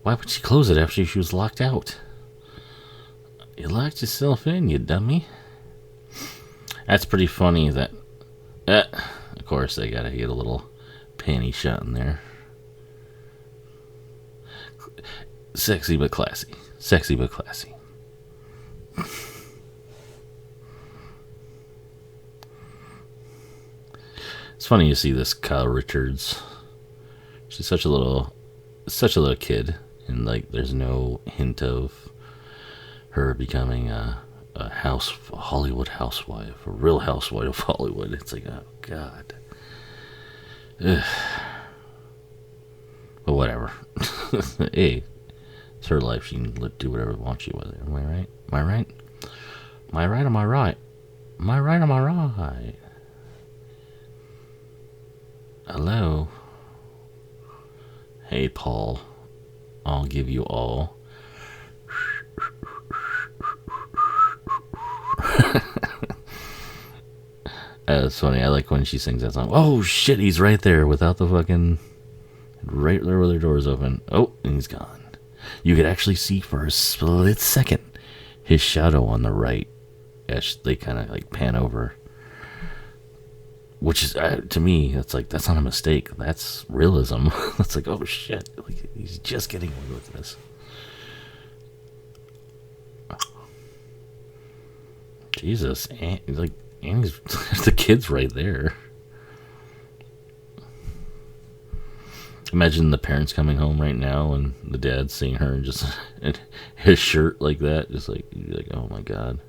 Why would she close it after she was locked out? You locked yourself in, you dummy. That's pretty funny that... of course, they gotta get a little panty shot in there. Sexy but classy. Sexy but classy. It's funny to see this Kyle Richards. She's such a little kid, and like there's no hint of her becoming a Hollywood housewife, a real housewife of Hollywood. It's like, oh god. Ugh. But whatever. Hey, it's her life. She can do whatever wants you with it. Am I right? Am I right? Am I right? Am I right? Am I right? Am I right? Hello? Hey, Paul. I'll give you all. It's funny. I like when she sings that song. Oh, shit, he's right there without the fucking... Right there where their door's open. Oh, and he's gone. You could actually see for a split second his shadow on the right. As they kind of like pan over. Which is, to me, that's like, that's not a mistake. That's realism. That's like, oh shit. Like, he's just getting away with this. Jesus, like Annie's the kid's right there. Imagine the parents coming home right now and the dad seeing her and just in his shirt like that, just like you'd be like, oh my god.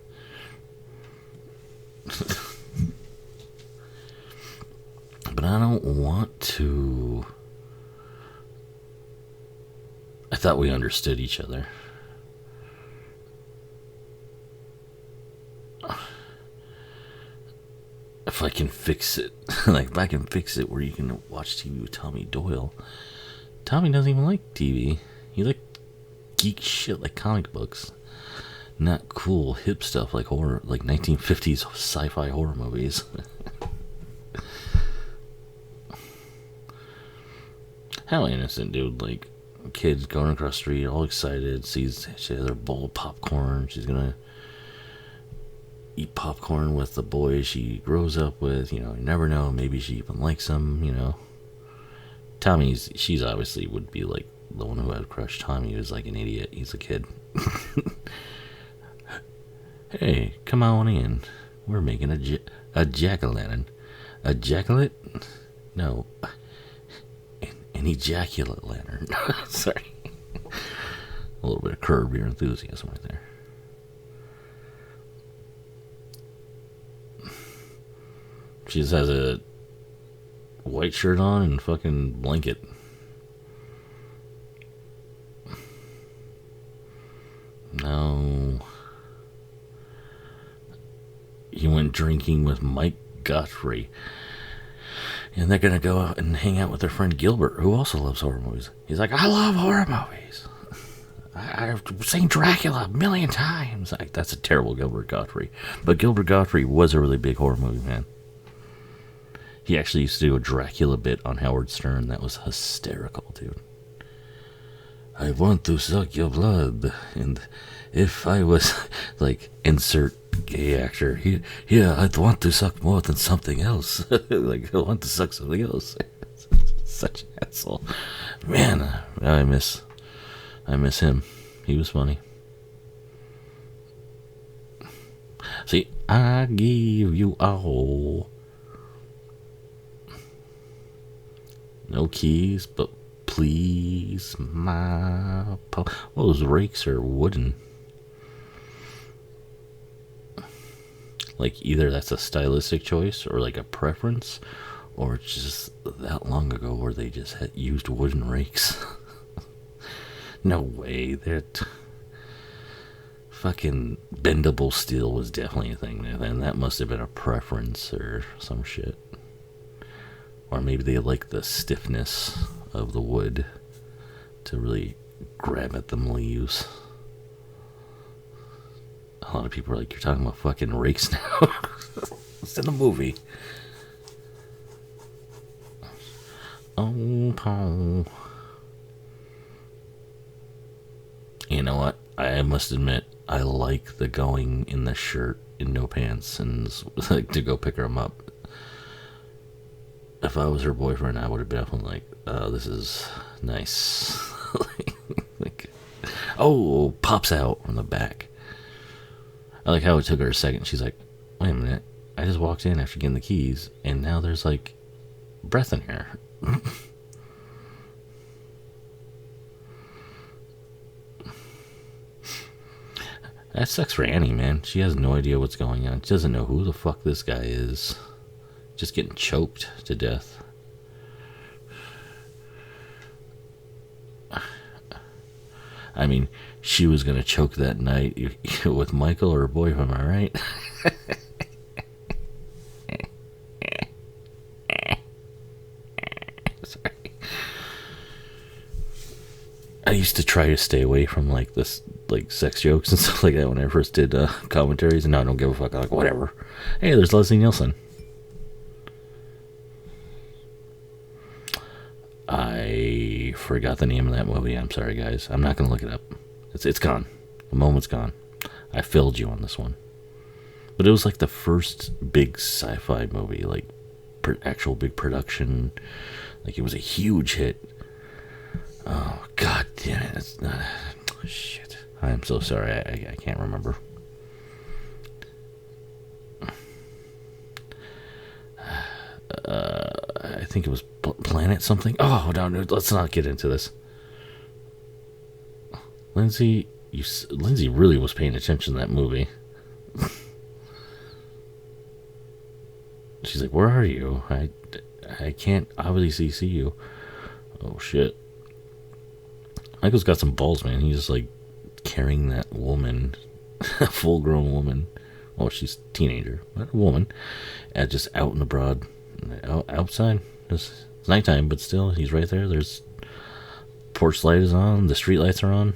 But I don't want to. I thought we understood each other. If I can fix it, like if I can fix it where you can watch TV with Tommy Doyle. Tommy doesn't even like TV. He like geek shit like comic books. Not cool hip stuff like horror, like 1950s sci-fi horror movies. How innocent, dude. Like, kids going across the street, all excited, sees she has her bowl of popcorn. She's gonna eat popcorn with the boys she grows up with. You know, you never know. Maybe she even likes them, you know. She's obviously would be like the one who had crushed Tommy was like an idiot. He's a kid. Hey, come on in. We're making a jack-o'-lantern. A jack-o'-lantern? No. An ejaculate lantern. Sorry. A little bit of Curb Your Enthusiasm right there. She just has a white shirt on and fucking blanket. No. He went drinking with Mike Godfrey. And they're going to go out and hang out with their friend Gilbert, who also loves horror movies. He's like, I love horror movies. I've seen Dracula a million times. Like, that's a terrible Gilbert Godfrey. But Gilbert Godfrey was a really big horror movie fan. He actually used to do a Dracula bit on Howard Stern. That was hysterical, dude. I want to suck your blood. And if I was, like, insert gay actor, here, I'd want to suck more than something else. Like, I want to suck something else. Such an asshole. Man, I miss him. He was funny. See, I give you all. No keys, but please, my well, those rakes are wooden. Like, either that's a stylistic choice or like a preference, or it's just that long ago where they just had used wooden rakes. No way. That fucking bendable steel was definitely a thing, and that must have been a preference or some shit. Or maybe they like the stiffness of the wood to really grab at them leaves. A lot of people are like, you're talking about fucking rakes now. It's in the movie. Oh, Paul. You know what? I must admit, I like the going in the shirt in no pants and like to go pick her up. If I was her boyfriend, I would have definitely like, oh, this is nice. like, oh, pops out from the back. I like how it took her a second. She's like, wait a minute. I just walked in after getting the keys, and now there's like breath in here. That sucks for Annie, man. She has no idea what's going on. She doesn't know who the fuck this guy is. Just getting choked to death. I mean, she was going to choke that night with Michael or her boyfriend, am I right? Sorry. I used to try to stay away from like this, like sex jokes and stuff like that when I first did commentaries, and now I don't give a fuck. I'm like, whatever. Hey, there's Leslie Nielsen. I forgot the name of that movie. I'm sorry, guys. I'm not going to look it up. It's gone. The moment's gone. I failed you on this one. But it was like the first big sci-fi movie, like actual big production. Like, it was a huge hit. Oh, god damn it. It's not... Shit. I'm so sorry. I can't remember. think it was Planet something. Oh, no, let's not get into this. Lindsay really was paying attention to that movie. She's like, where are you? I can't obviously see you. Oh, shit. Michael's got some balls, man. He's just like carrying that woman, a full-grown woman. Well, she's a teenager, but a woman, just out and abroad, outside. It's nighttime, but still, he's right there. There's porch light is on. The street lights are on.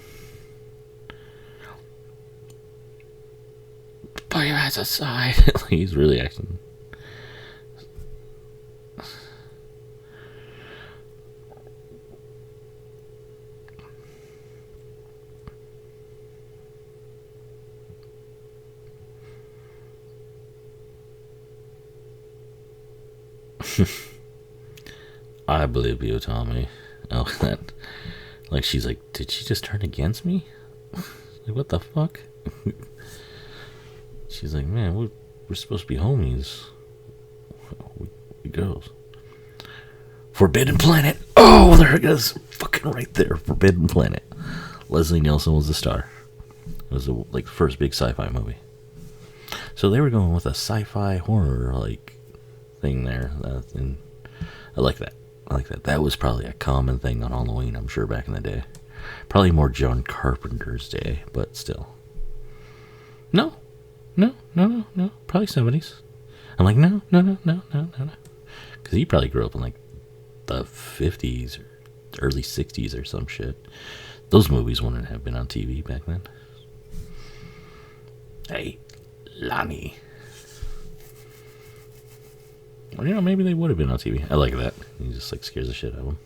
Put your ass aside. He's really acting. I believe you, Tommy. Oh, that. Like, she's like, did she just turn against me? Like, what the fuck? She's like, man, we're supposed to be homies. We girls. Forbidden Planet. Oh, there it goes. Fucking right there. Forbidden Planet. Leslie Nielsen was the star. It was the first big sci-fi movie. So they were going with a sci-fi horror thing there. And I like that. That was probably a common thing on Halloween, I'm sure, back in the day. Probably more John Carpenter's day, but still. No. Probably 70s. I'm like, no. Because he probably grew up in the 50s or early 60s or some shit. Those movies wouldn't have been on TV back then. Hey, Lonnie. Well, maybe they would have been on TV. I like that. He just scares the shit out of him.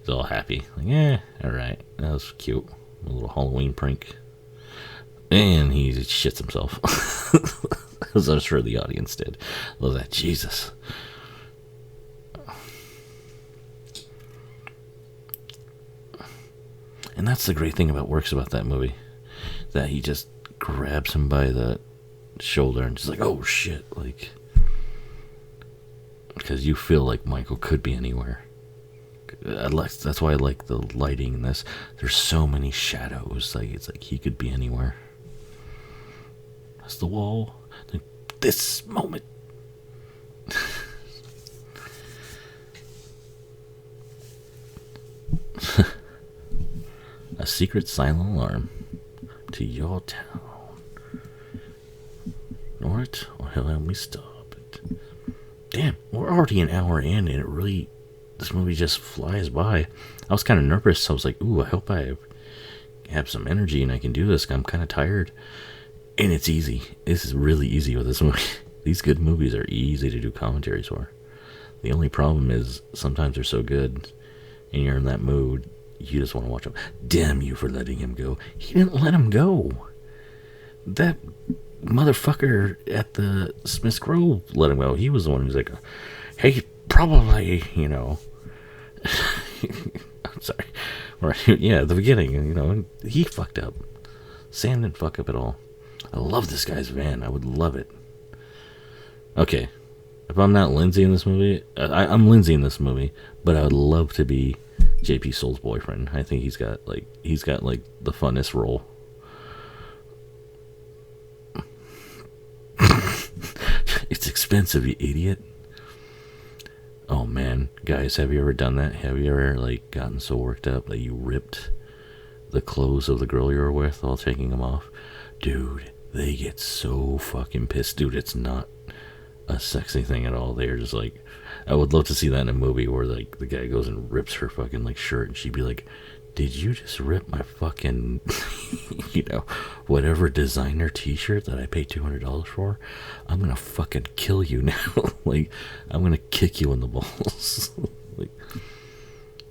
He's all happy. Alright. That was cute. A little Halloween prank. And he shits himself. As I'm sure the audience did. Love that. Jesus. And that's the great thing works about that movie. That he just grabs him by the shoulder and just oh shit. Because you feel like Michael could be anywhere. That's why I like the lighting in this. There's so many shadows. It's like he could be anywhere. That's the wall. This moment. A secret silent alarm to your town. Ignore it, or he'll help me stop it. Damn, we're already an hour in, and this movie just flies by. I was kind of nervous. I was like, ooh, I hope I have some energy and I can do this. I'm kind of tired. And it's easy. This is really easy with this movie. These good movies are easy to do commentaries for. The only problem is sometimes they're so good and you're in that mood, you just want to watch them. Damn you for letting him go. He didn't let him go. That motherfucker at the Smiths Grove let him go. He was the one who's like, hey, probably, I'm sorry. Right, yeah, at the beginning, he fucked up. Sam didn't fuck up at all. I love this guy's van. I would love it. Okay. If I'm not Lindsay in this movie, I'm Lindsay in this movie, but I would love to be JP Soul's boyfriend. I think he's got the funnest role. It's expensive, you idiot. Oh man, guys, have you ever done that? Have you ever gotten so worked up that you ripped the clothes of the girl you were with while taking them off? Dude, they get so fucking pissed. Dude, it's not a sexy thing at all. They're just I would love to see that in a movie where the guy goes and rips her fucking shirt and she'd be like, did you just rip my fucking whatever designer t-shirt that I paid $200 for? I'm gonna fucking kill you now. I'm gonna kick you in the balls.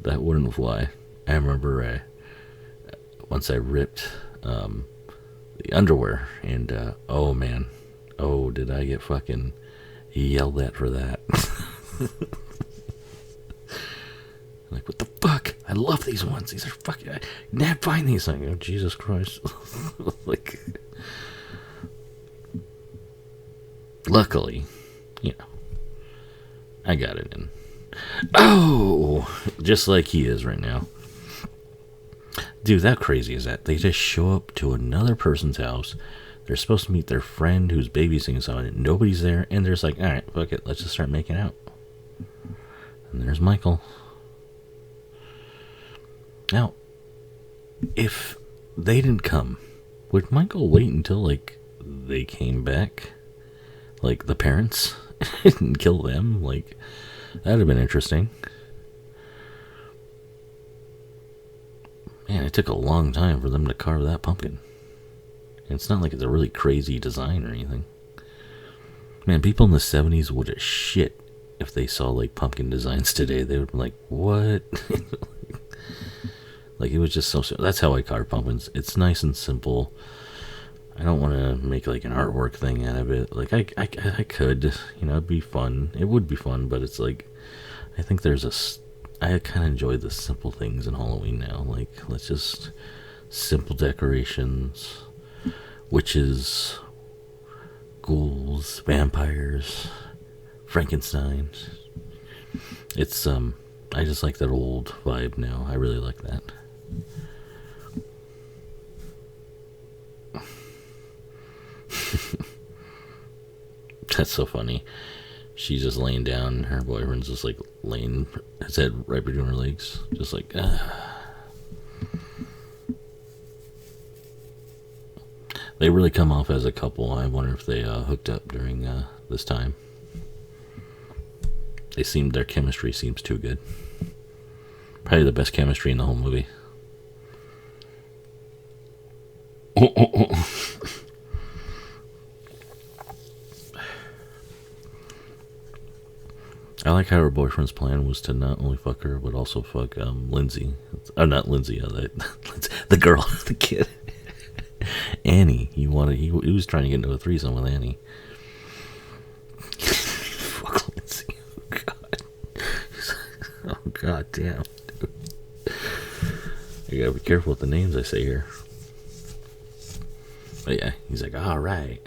That wouldn't fly. I remember once I ripped the underwear and oh man, did I get fucking yelled at for that. What the fuck? I love these ones. These are fucking. I can't find these. Oh, Jesus Christ. Luckily, I got it in. Oh, just like he is right now. Dude, how crazy is that? They just show up to another person's house. They're supposed to meet their friend who's babysitting someone. Nobody's there, and they're just like, all right, fuck it, let's just start making out. And there's Michael. Now, if they didn't come, would Michael wait until, like, they came back? Like, the parents? And kill them? Like, that'd have been interesting. Man, it took a long time for them to carve that pumpkin. And it's not like it's a really crazy design or anything. Man, people in the 70s would have shit if they saw, like, pumpkin designs today. They would be like, what? Like, it was just so... That's how I carve pumpkins. It's nice and simple. I don't want to make, like, an artwork thing out of it. Like, I could. You know, it'd be fun. It would be fun, but it's like... I think there's a... I kind of enjoy the simple things in Halloween now. Like, let's just... Simple decorations. Witches. Ghouls. Vampires. Frankenstein. It's, I just like that old vibe now. I really like that. That's so funny. She's just laying down, and her boyfriend's just like laying his head right between her legs, just like, They really come off as a couple. I wonder if they hooked up during this time. Their chemistry seems too good. Probably the best chemistry in the whole movie. I like how her boyfriend's plan was to not only fuck her, but also fuck Lindsay. Not Lindsay, the girl, the kid. Annie. He was trying to get into a threesome with Annie. Fuck Lindsay. Oh, God. Oh, God damn. Dude. I gotta be careful with the names I say here. But yeah, he's like, alright.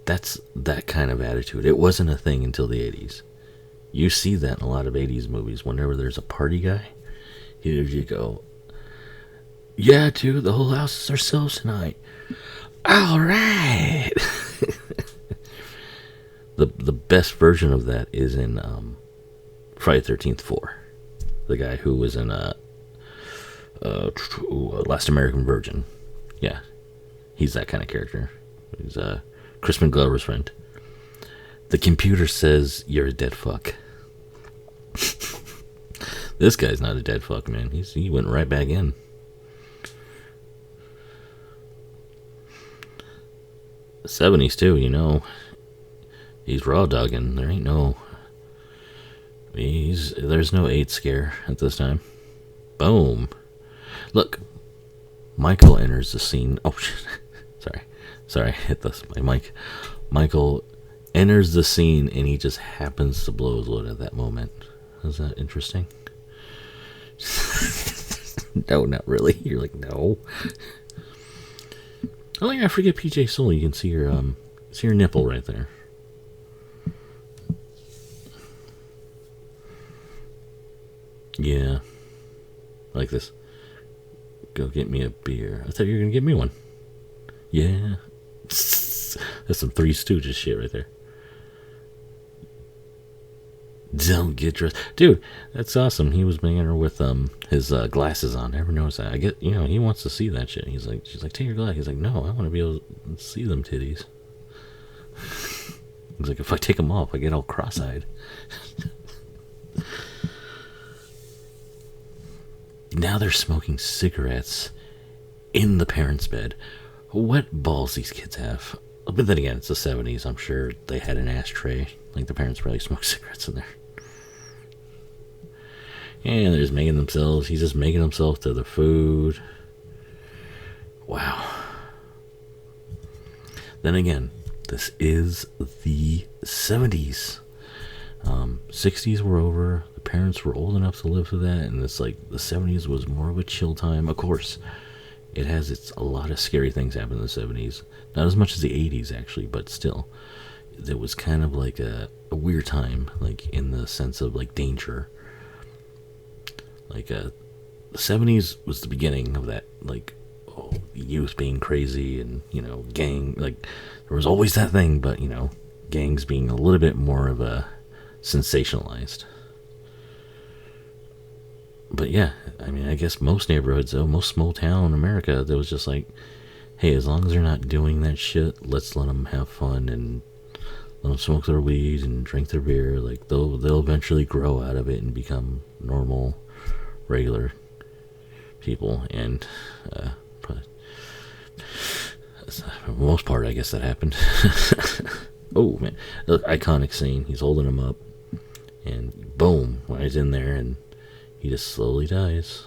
That's that kind of attitude. It wasn't a thing until the 80s. You see that in a lot of 80s movies. Whenever there's a party guy, here you go. Yeah, dude, the whole house is ourselves tonight. Alright. The best version of that is in Friday the 13th 4. The guy who was in Last American Virgin. Yeah, he's that kind of character. He's Crispin Glover's friend. The computer says you're a dead fuck. This guy's not a dead fuck, man. He went right back in. The 70s too, you know. He's raw dogging. There ain't no... There's no AIDS scare at this time. Boom. Look. Michael enters the scene. Oh, shit. Sorry, I hit my mic. Michael enters the scene and he just happens to blow his load at that moment. Is that interesting? No, not really. You're like, no. Oh yeah, I forget PJ Soul. You can see your nipple right there. Yeah. Like this. Go get me a beer. I thought you were gonna get me one. Yeah. That's some Three Stooges shit right there. Don't get dressed. Dude, that's awesome. He was banging her with his glasses on. Never noticed that. I get, he wants to see that shit. She's like, take your glasses. He's like, no, I want to be able to see them titties. He's like, if I take them off, I get all cross-eyed. Now they're smoking cigarettes in the parents' bed. What balls these kids have. But then again, it's the 70s. I'm sure they had an ashtray. Like, the parents probably smoked cigarettes in there. And they're just making themselves. He's just making himself to the food. Wow. Then again, this is the 70s. 60s were over. The parents were old enough to live through that. And it's like the 70s was more of a chill time. Of course, it has a lot of scary things happen in the 70s. Not as much as the 80s, actually, but still. there was kind of like a weird time, like in the sense of like danger. Like the 70s was the beginning of that, like, youth being crazy and, gang, like, there was always that thing, but, gangs being a little bit more of a sensationalized. But yeah, I mean, I guess most neighborhoods, though, most small town America, there was just like, hey, as long as they're not doing that shit, let's let them have fun and let them smoke their weed and drink their beer. Like, they'll eventually grow out of it and become normal, regular people. And probably, for the most part, I guess that happened. Oh man, look, iconic scene. He's holding him up, and boom, when he's in there, and he just slowly dies.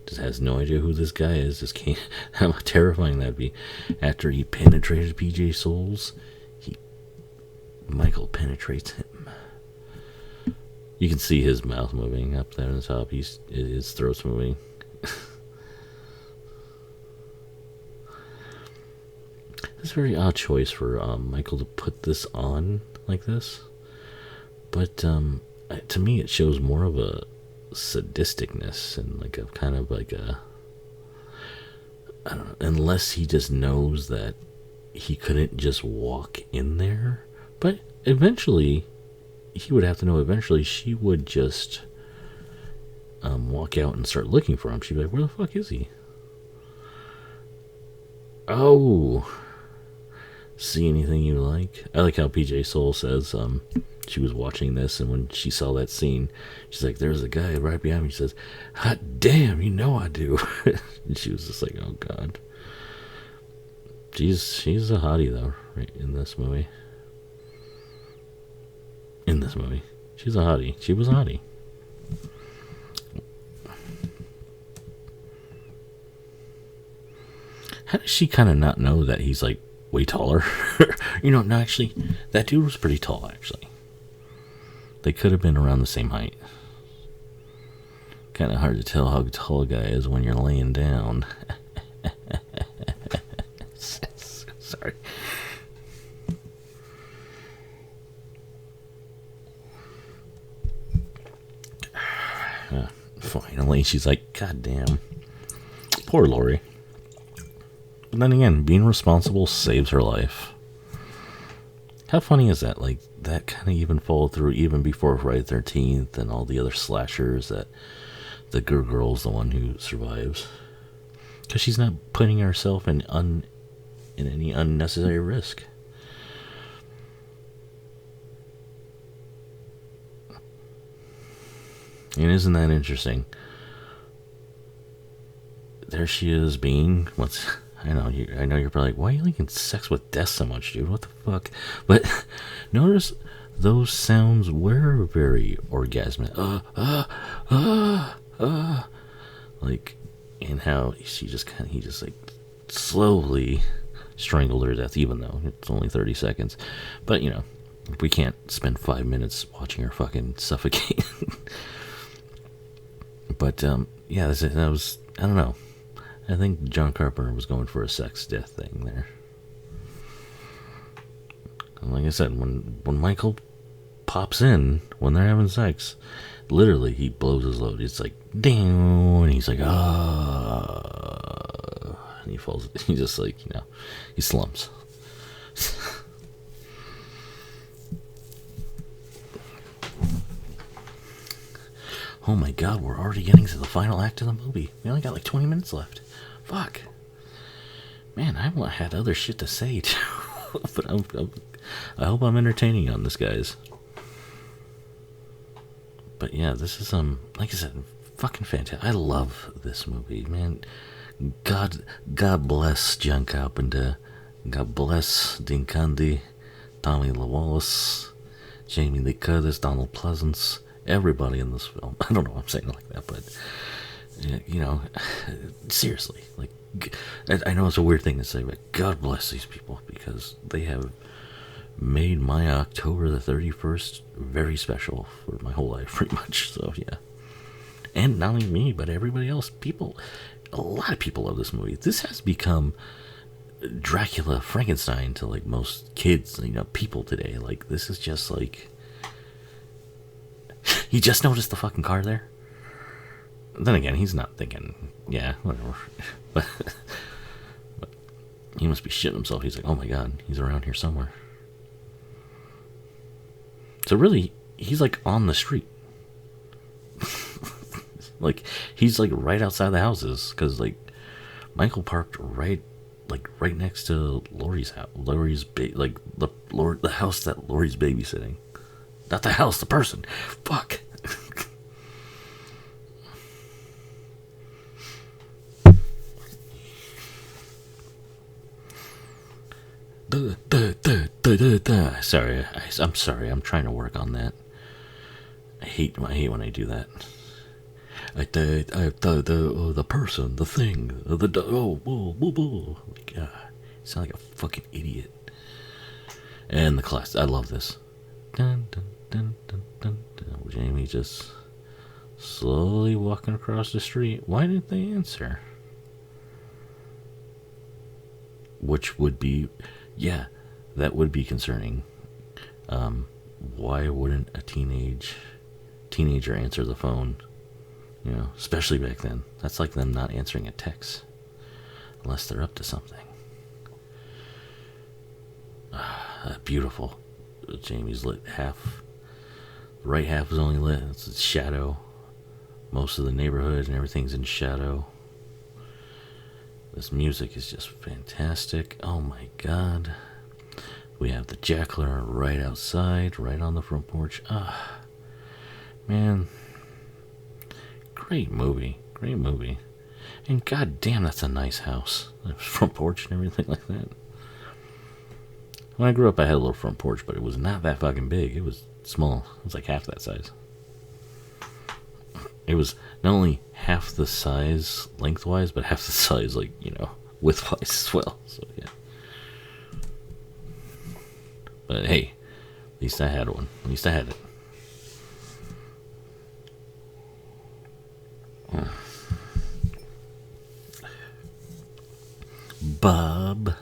Just has no idea who this guy is. Just can't. How terrifying that'd be. After he penetrated PJ Souls, Michael penetrates him. You can see his mouth moving up there on the top. His throat's moving. It's a very odd choice for Michael to put this on like this. But to me, it shows more of a sadisticness and like a kind of like a, I don't know, unless he just knows that he couldn't just walk in there. But eventually, he would have to know eventually she would just walk out and start looking for him. She'd be like, where the fuck is he? Oh, see anything you like? I like how PJ Soul says she was watching this, and when she saw that scene, she's like, there's a guy right behind me. She says, hot damn, you know I do. And she was just like, oh god. She's a hottie though, right, in this movie. She's a hottie. She was a hottie. How does she kind of not know that he's like way taller? No, actually, that dude was pretty tall, actually. They could have been around the same height. Kind of hard to tell how tall a guy is when you're laying down. Sorry. Finally, she's like, God damn. Poor Lori. But then again, being responsible saves her life. How funny is that? Like, that kind of even followed through even before Friday the 13th and all the other slashers, that the girl's the one who survives. Because she's not putting herself in any unnecessary risk. And isn't that interesting? There she is being, I know you're probably like, why are you linking sex with death so much, dude? What the fuck? But notice those sounds were very orgasmic. Like, and how he just like slowly strangled her to death, even though it's only 30 seconds. But we can't spend 5 minutes watching her fucking suffocate. But yeah, that was, I don't know. I think John Carpenter was going for a sex death thing there. And like I said, when Michael pops in, when they're having sex, literally he blows his load. It's like, damn, and he's like, ah, and he falls. He just like, he slumps. Oh my god, we're already getting to the final act of the movie. We only got like 20 minutes left. Fuck. Man, I had other shit to say too. But I hope I'm entertaining on this, guys. But yeah, this is like I said, fucking fantastic. I love this movie, man. God bless John Carpenter. God bless Dean Candy, Tommy Lee Wallace, Jamie Lee Curtis, Donald Pleasance, everybody in this film. I don't know why I'm saying it like that, but seriously, like, I know it's a weird thing to say, but God bless these people, because they have made my October the 31st very special for my whole life, pretty much. So yeah, and not only me, but everybody else. A lot of people love this movie. This has become Dracula, Frankenstein to like most kids, people today. Like, this is just like, he just noticed the fucking car there. Then again, he's not thinking, yeah, whatever. but he must be shitting himself. He's like, oh my god, he's around here somewhere. So really, he's like on the street. Like, he's like right outside the houses, because like Michael parked right next to Laurie's house. The house that Laurie's babysitting. Not the house, the person. Fuck. Sorry, I'm sorry. I'm trying to work on that. I hate when I do that. The person, the thing, like, sound like a fucking idiot. And the class, I love this. Dun, dun, dun, dun, dun, dun. Jamie just slowly walking across the street. Why didn't they answer? Which would be, yeah, that would be concerning. Why wouldn't a teenager answer the phone? Especially back then. That's like them not answering a text unless they're up to something. Beautiful. Jamie's lit half. The right half is only lit. It's shadow. Most of the neighborhood and everything's in shadow. This music is just fantastic. Oh my god. We have the jackler right outside, right on the front porch. Man. Great movie. And god damn, that's a nice house. Front porch and everything like that. When I grew up, I had a little front porch, but it was not that fucking big. It was small. It was like half that size. It was not only half the size lengthwise, but half the size, like, widthwise as well. So, yeah. But hey, at least I had one. At least I had it. Bob.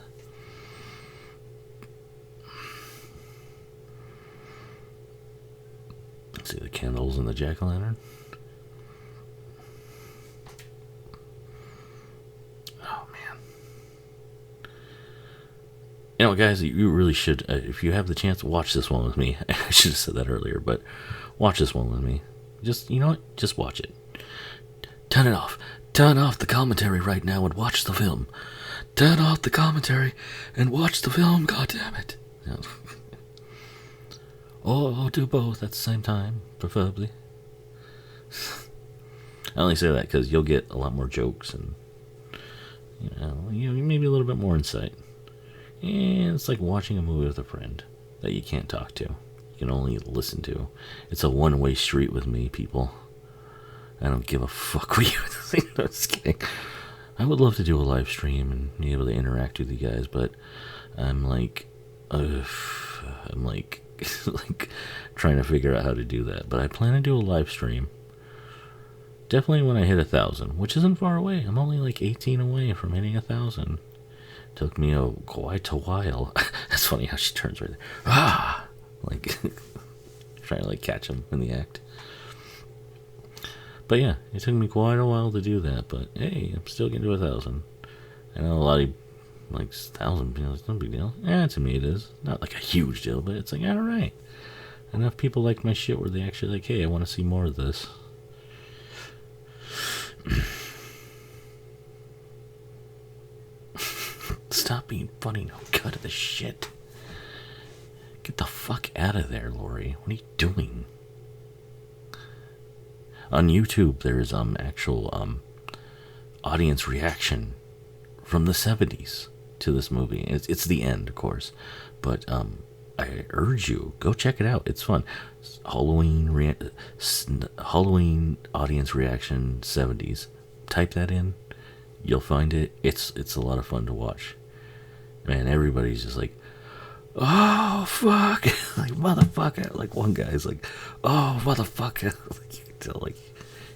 Let's see the candles in the jack-o'-lantern. Oh man. Guys, you really should, if you have the chance, watch this one with me. I should have said that earlier, but watch this one with me. Just, you know what? Just watch it. Turn it off. Turn off the commentary right now and watch the film. Turn off the commentary and watch the film, goddammit. Or do both at the same time, preferably. I only say that because you'll get a lot more jokes and, maybe a little bit more insight. And it's like watching a movie with a friend that you can't talk to. You can only listen to. It's a one-way street with me, people. I don't give a fuck what you think. No, just kidding. I would love to do a live stream and be able to interact with you guys, but I'm like trying to figure out how to do that. But I plan to do a live stream. Definitely when I hit 1,000, which isn't far away. I'm only like 18 away from hitting 1,000. Took me quite a while. That's funny how she turns right there. Like trying to catch him in the act. But yeah, it took me quite a while to do that. But hey, I'm still getting to 1,000. I know a lot of 1,000 people. It's no big deal. To me it is not like a huge deal, but it's like all right. Enough people like my shit where they actually like, hey, I want to see more of this. Stop being funny. No, cut of the shit. Get the fuck out of there, Lori. What are you doing? On YouTube, there's actual audience reaction from the 70s to this movie. It's the end, of course, but I urge you, go check it out. It's fun. Halloween audience reaction 70s. Type that in, you'll find it. It's a lot of fun to watch. Man, everybody's just like, oh fuck, like motherfucker. Like one guy's like, oh motherfucker. Like you can tell, like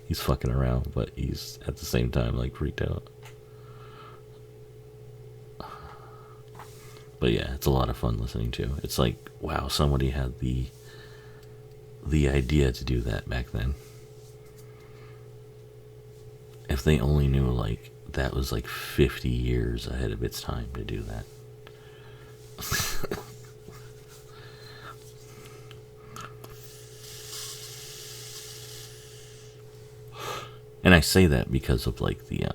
he's fucking around, but he's at the same time like freaked out. But yeah, it's a lot of fun listening to. It's like, wow, somebody had the idea to do that back then. If they only knew, like, that was like 50 years ahead of its time to do that. And I say that because of, like, the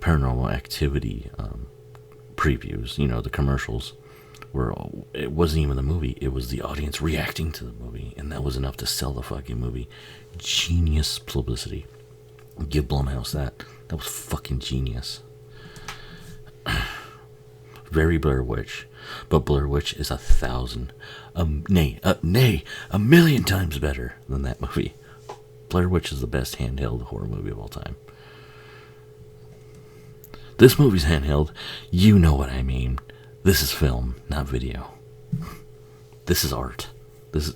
Paranormal Activity previews, the commercials, where it wasn't even the movie, it was the audience reacting to the movie, and that was enough to sell the fucking movie. Genius publicity. Give Blumhouse that. That was fucking genius. Very Blair Witch. But Blair Witch is 1,000, nay, a million times better than that movie. Blair Witch is the best handheld horror movie of all time. This movie's handheld. You know what I mean. This is film, not video. This is art. This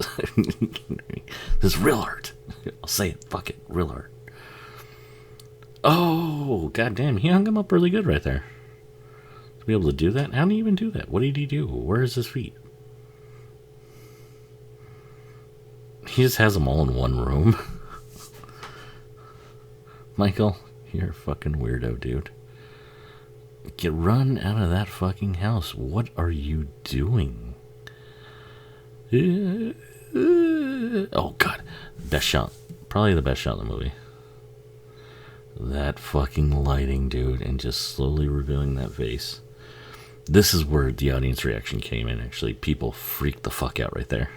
is real art. I'll say it. Fuck it. Real art. Oh, goddamn. He hung him up really good right there. To be able to do that? How did he even do that? What did he do? Where is his feet? He just has them all in one room. Michael, you're a fucking weirdo, dude. Get run out of that fucking house. What are you doing? Oh, God. Best shot. Probably the best shot in the movie. That fucking lighting, dude, and just slowly revealing that face. This is where the audience reaction came in, actually. People freaked the fuck out right there.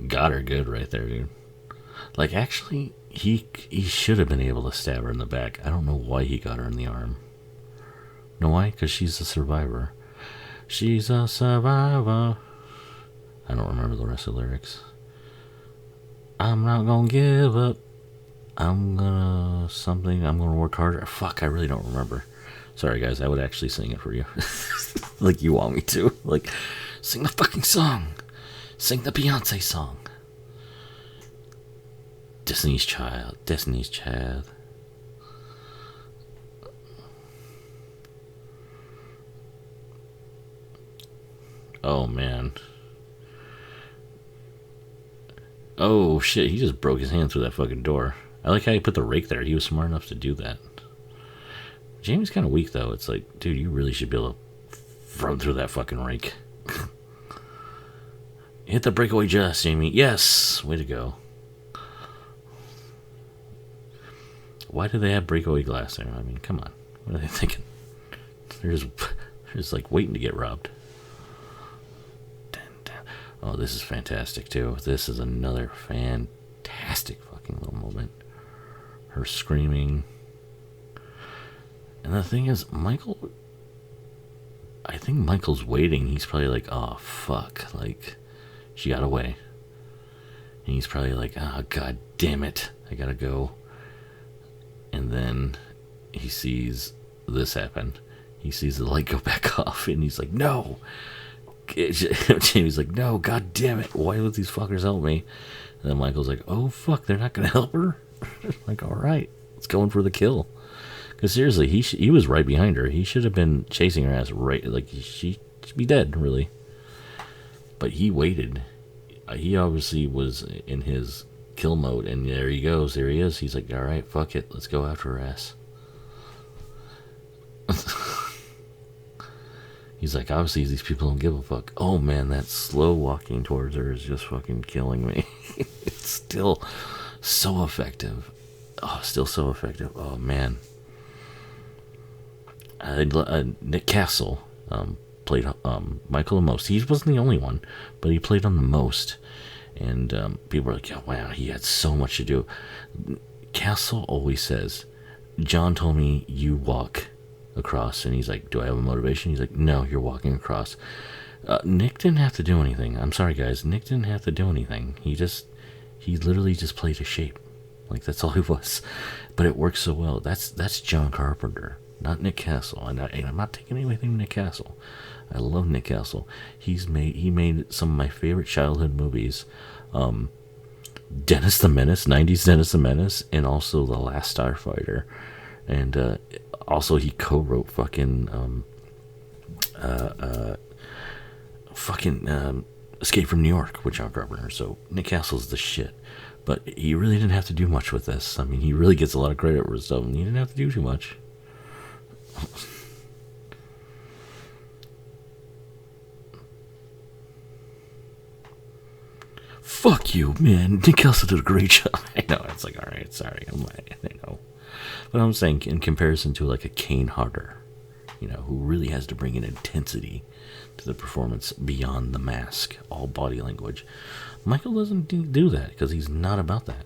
Got her good right there, dude. Like, actually, he should have been able to stab her in the back. I don't know why he got her in the arm. Know why? Because she's a survivor. She's a survivor. I don't remember the rest of the lyrics. I'm not gonna give up. I'm gonna work harder. Fuck, I really don't remember. Sorry, guys, I would actually sing it for you. Like you want me to. Like, sing the fucking song. Sing the Beyonce song. Destiny's Child. Destiny's Child. Oh, man. Oh, shit, he just broke his hand through that fucking door. I like how he put the rake there. He was smart enough to do that. Jamie's kind of weak, though. It's like, dude, you really should be able to run through that fucking rake. Hit the breakaway just, Jamie. Yes! Way to go. Why do they have breakaway glass there? I mean, come on. What are they thinking? They're just like waiting to get robbed. Oh, this is fantastic, too. This is another fantastic fucking little moment. Her screaming. And the thing is, I think Michael's waiting. He's probably like, oh, fuck. Like, she got away. And he's probably like, oh, god damn it. I gotta go. And then he sees this happen. He sees the light go back off, and he's like, no. Jamie's like, no, god damn it, why would these fuckers help me? And then Michael's like, oh fuck, they're not gonna help her? Like, alright, let's go in for the kill. Because seriously, he was right behind her. He should have been chasing her ass right, like, she should be dead, really. But he waited. He obviously was in his kill mode, and there he goes, there he is. He's like, alright, fuck it, let's go after her ass. He's like, obviously these people don't give a fuck. Oh man, that slow walking towards her is just fucking killing me. It's still so effective. Oh, still so effective. Oh man. Nick Castle played Michael the most. He wasn't the only one, but he played on the most. And people were like, oh, wow, he had so much to do. Castle always says, John told me you walk across, and he's like, do I have a motivation? He's like, no, you're walking across. Nick didn't have to do anything. I'm sorry, guys. Nick didn't have to do anything. He literally just played a shape. Like, that's all he was. But it works so well. That's John Carpenter, not Nick Castle. And I'm not taking anything from Nick Castle. I love Nick Castle. He made some of my favorite childhood movies. Dennis the Menace, 90s Dennis the Menace, and also The Last Starfighter. And also he co-wrote fucking fucking Escape from New York with John Carpenter. So Nick Castle's the shit. But he really didn't have to do much with this. I mean, he really gets a lot of credit for his stuff, and he didn't have to do too much. Fuck you, man. Nick Castle did a great job. I know, it's like, alright, sorry. I know. But I'm saying, in comparison to like a Kane Hodder, who really has to bring an intensity to the performance beyond the mask, all body language, Michael doesn't do that because he's not about that.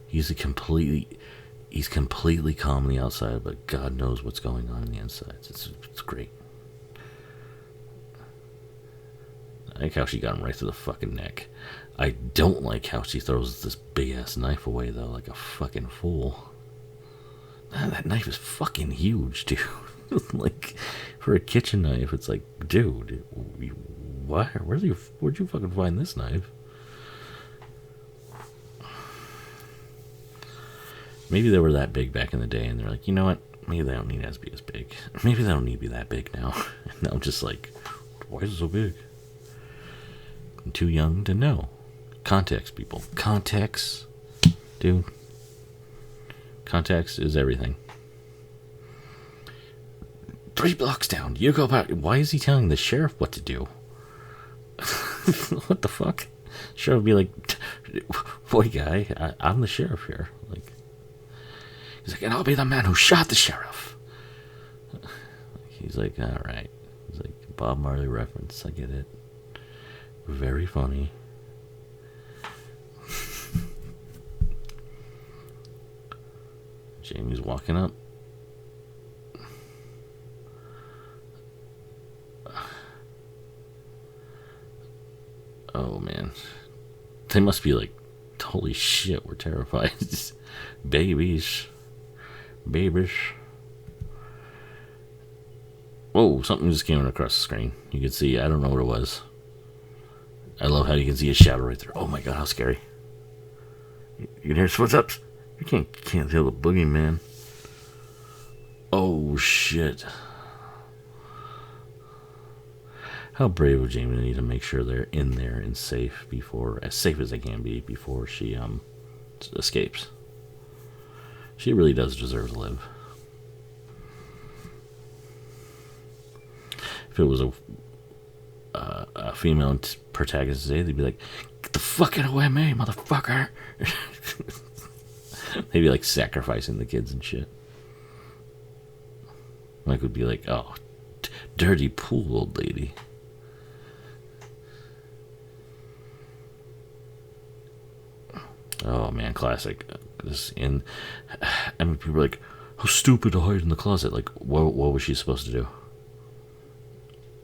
He's completely calm on the outside, but God knows what's going on the inside. It's great. I like how she got him right through the fucking neck. I don't like how she throws this big ass knife away though, like a fucking fool. That knife is fucking huge, dude. Like, for a kitchen knife, it's like, dude, why? Where'd you fucking find this knife? Maybe they were that big back in the day, and they're like, you know what? Maybe they don't need to be as big. Maybe they don't need to be that big now. And now I'm just like, why is it so big? I'm too young to know. Context, people. Context. Dude. Context is everything. 3 blocks down. You go back. Why is he telling the sheriff what to do? What the fuck? Sheriff would be like, boy, guy, I'm the sheriff here. Like, he's like, and I'll be the man who shot the sheriff. He's like, all right. He's like, Bob Marley reference. I get it. Very funny. Jamie's walking up. Oh man, they must be like, holy shit, we're terrified. babies. Whoa, something just came across the screen. You can see, I don't know what it was. I love how you can see a shadow right there. Oh my god, how scary. You can hear footsteps? You can't feel the boogeyman. Oh shit. How brave of Jamie need to make sure they're in there and safe as safe as they can be before she escapes. She really does deserve to live. If it was a female protagonist today, they'd be like, "Get the fuck out of the way, me, motherfucker!" They'd be like sacrificing the kids and shit. Mike would be like, "Oh, dirty pool, old lady." Oh man, classic. I mean, people are like, "How stupid to hide in the closet." Like, what was she supposed to do?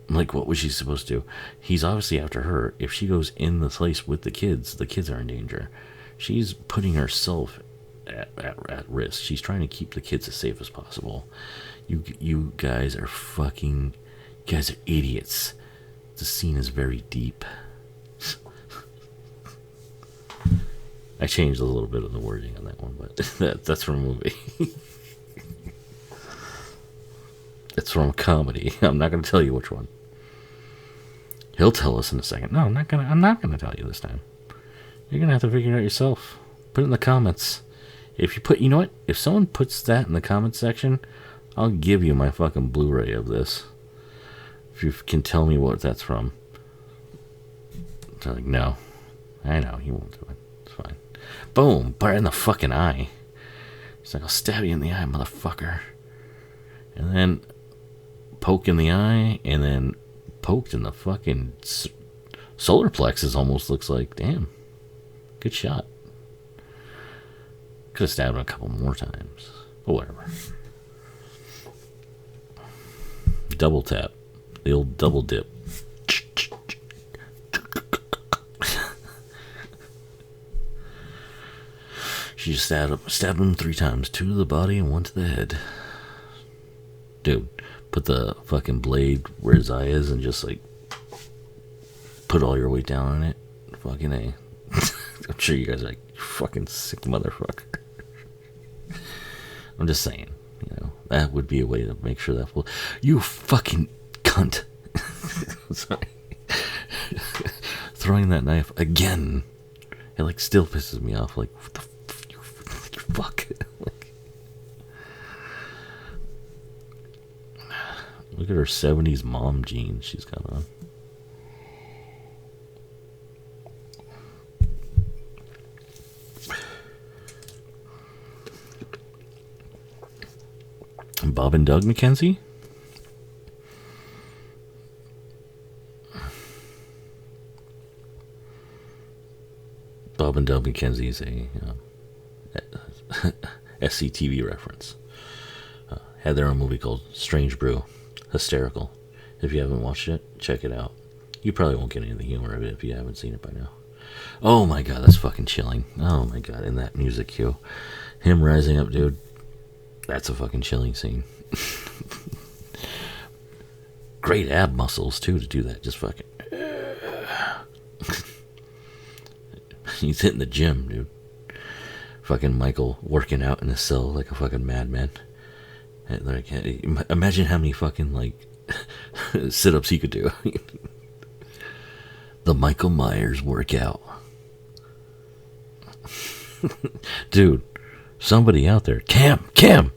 Like, what was she supposed to do? He's obviously after her. If she goes in the place with the kids are in danger. She's putting herself at risk. She's trying to keep the kids as safe as possible. You guys are idiots. The scene is very deep. I changed a little bit of the wording on that one, but that's from a movie. It's from a comedy. I'm not going to tell you which one. He'll tell us in a second. No, I'm not gonna tell you this time. You're gonna have to figure it out yourself. Put it in the comments. You know what? If someone puts that in the comments section, I'll give you my fucking Blu-ray of this. If you can tell me what that's from. They're like, no. I know, he won't do it. It's fine. Boom! Right in the fucking eye. He's like, I'll stab you in the eye, motherfucker. And then poke in the eye, and then poked in the fucking solar plexus. Almost looks like, damn, good shot. Could have stabbed him a couple more times, but whatever. Double tap, the old double dip. She just stabbed him 3 times, 2 to the body and 1 to the head. Dude, put the fucking blade where his eye is and just like put all your weight down on it. Fucking A. I'm sure you guys are like, you fucking sick motherfucker. I'm just saying, that would be a way to make sure that you fucking cunt. Sorry. Throwing that knife again. It like still pisses me off. Like, what the fuck? Like, look at her 70s mom jeans she's got on. Bob and Doug McKenzie? Bob and Doug McKenzie is a SCTV reference. Had their own movie called Strange Brew. Hysterical. If you haven't watched it, check it out. You probably won't get any of the humor of it if you haven't seen it by now. Oh my god, that's fucking chilling. Oh my god, and that music cue. Him rising up, dude. That's a fucking chilling scene. Great ab muscles, too, to do that. Just fucking... He's hitting the gym, dude. Fucking Michael working out in a cell like a fucking madman. Like, imagine how many fucking, like, sit-ups he could do. The Michael Myers workout. Dude, somebody out there. Cam!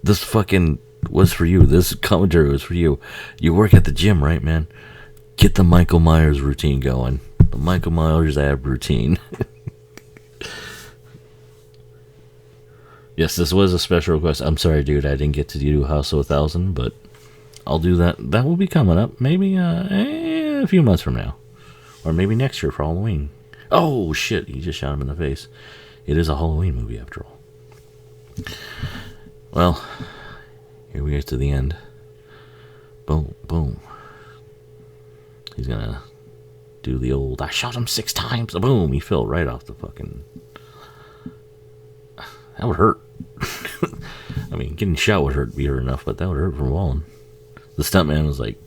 This fucking was for you. This commentary was for you. You work at the gym, right, man? Get the Michael Myers routine going. The Michael Myers ab routine. Yes, this was a special request. I'm sorry, dude. I didn't get to do House of 1000, but I'll do that. That will be coming up. Maybe a few months from now. Or maybe next year for Halloween. Oh, shit. You just shot him in the face. It is a Halloween movie, after all. Well, here we get to the end. Boom, boom. He's gonna do the old, I shot him 6 times. Boom, he fell right off the fucking... That would hurt. I mean, getting shot would hurt enough, but that would hurt from falling. The stuntman was like,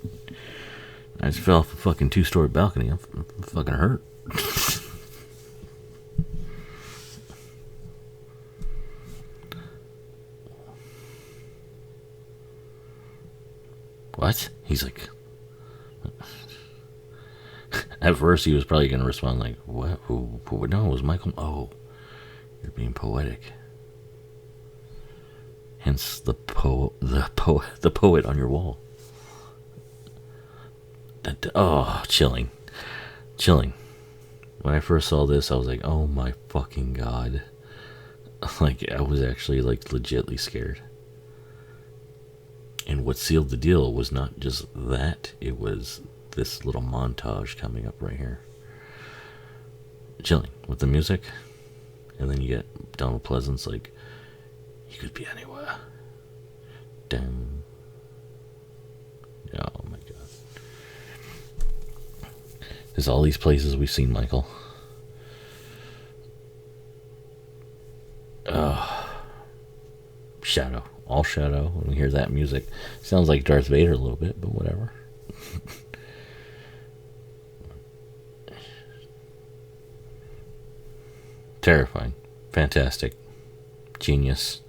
I just fell off a fucking 2-story balcony. I'm fucking hurt. What? He's like... At first, he was probably going to respond like, what? Who? No, it was Michael. Oh, you're being poetic. Hence the poet on your wall. Oh, chilling. When I first saw this, I was like, oh my fucking god. Like, I was actually, like, legitly scared. And what sealed the deal was not just that, it was this little montage coming up right here. Chilling with the music. And then you get Donald Pleasance like, he could be anywhere. Damn. Oh my god. There's all these places we've seen Michael. Shadow. All shadow. When we hear that music. Sounds like Darth Vader a little bit, but whatever. Terrifying. Fantastic. Genius.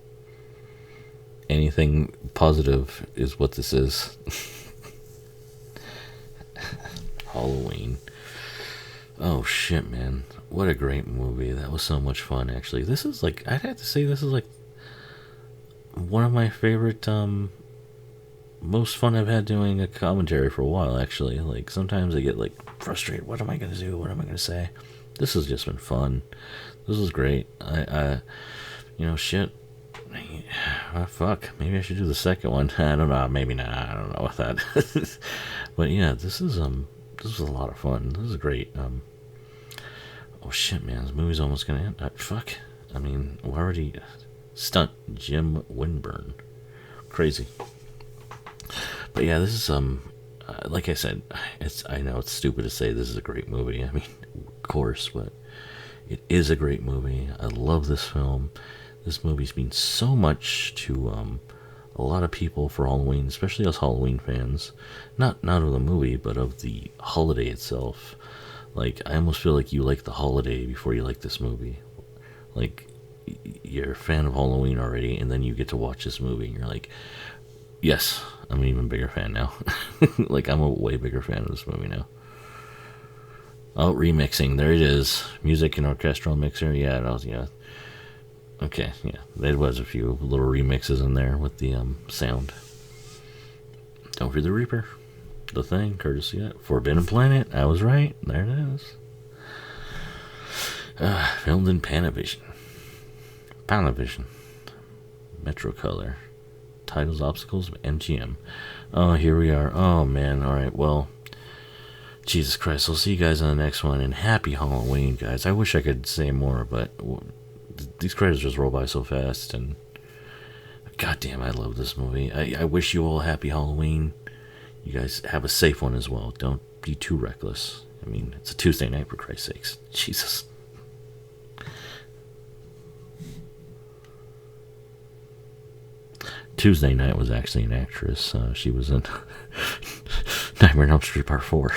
Anything positive is what this is. Halloween. Oh shit, man. What a great movie. That was so much fun, actually. This is like, I'd have to say this is like one of my favorite, most fun I've had doing a commentary for a while, actually. Like, sometimes I get, like, frustrated. What am I going to do? What am I going to say? This has just been fun. This was great. Shit. Fuck. Maybe I should do the second one. I don't know. Maybe not. I don't know about that. But yeah, this was a lot of fun. This is great. Oh shit, man. This movie's almost gonna end. Fuck. I mean, we're already... Stunt Jim Winburn. Crazy. But yeah, this is, like I said, I know it's stupid to say this is a great movie. I mean, of course, but it is a great movie. I love this film. This movie's means so much to a lot of people for Halloween, especially us Halloween fans. Not of the movie, but of the holiday itself. Like, I almost feel like you like the holiday before you like this movie. Like, you're a fan of Halloween already, and then you get to watch this movie, and you're like, yes, I'm an even bigger fan now. Like, I'm a way bigger fan of this movie now. Oh, remixing. There it is. Music and orchestral mixer. Yeah, that was, yeah. Okay, yeah. There was a few little remixes in there with the sound. Don't Fear the Reaper. The Thing, courtesy of Forbidden Planet. I was right. There it is. Filmed in Panavision. Metrocolor. Titles, Obstacles, MGM. Oh, here we are. Oh, man. Alright, well, Jesus Christ. I'll see you guys on the next one. And happy Halloween, guys. I wish I could say more, but these credits just roll by so fast. And goddamn, I love this movie. I wish you all a happy Halloween. You guys have a safe one as well. Don't be too reckless. I mean, it's a Tuesday night, for Christ's sakes. Jesus. Tuesday Night was actually an actress. She was in Nightmare on Elm Street Part 4.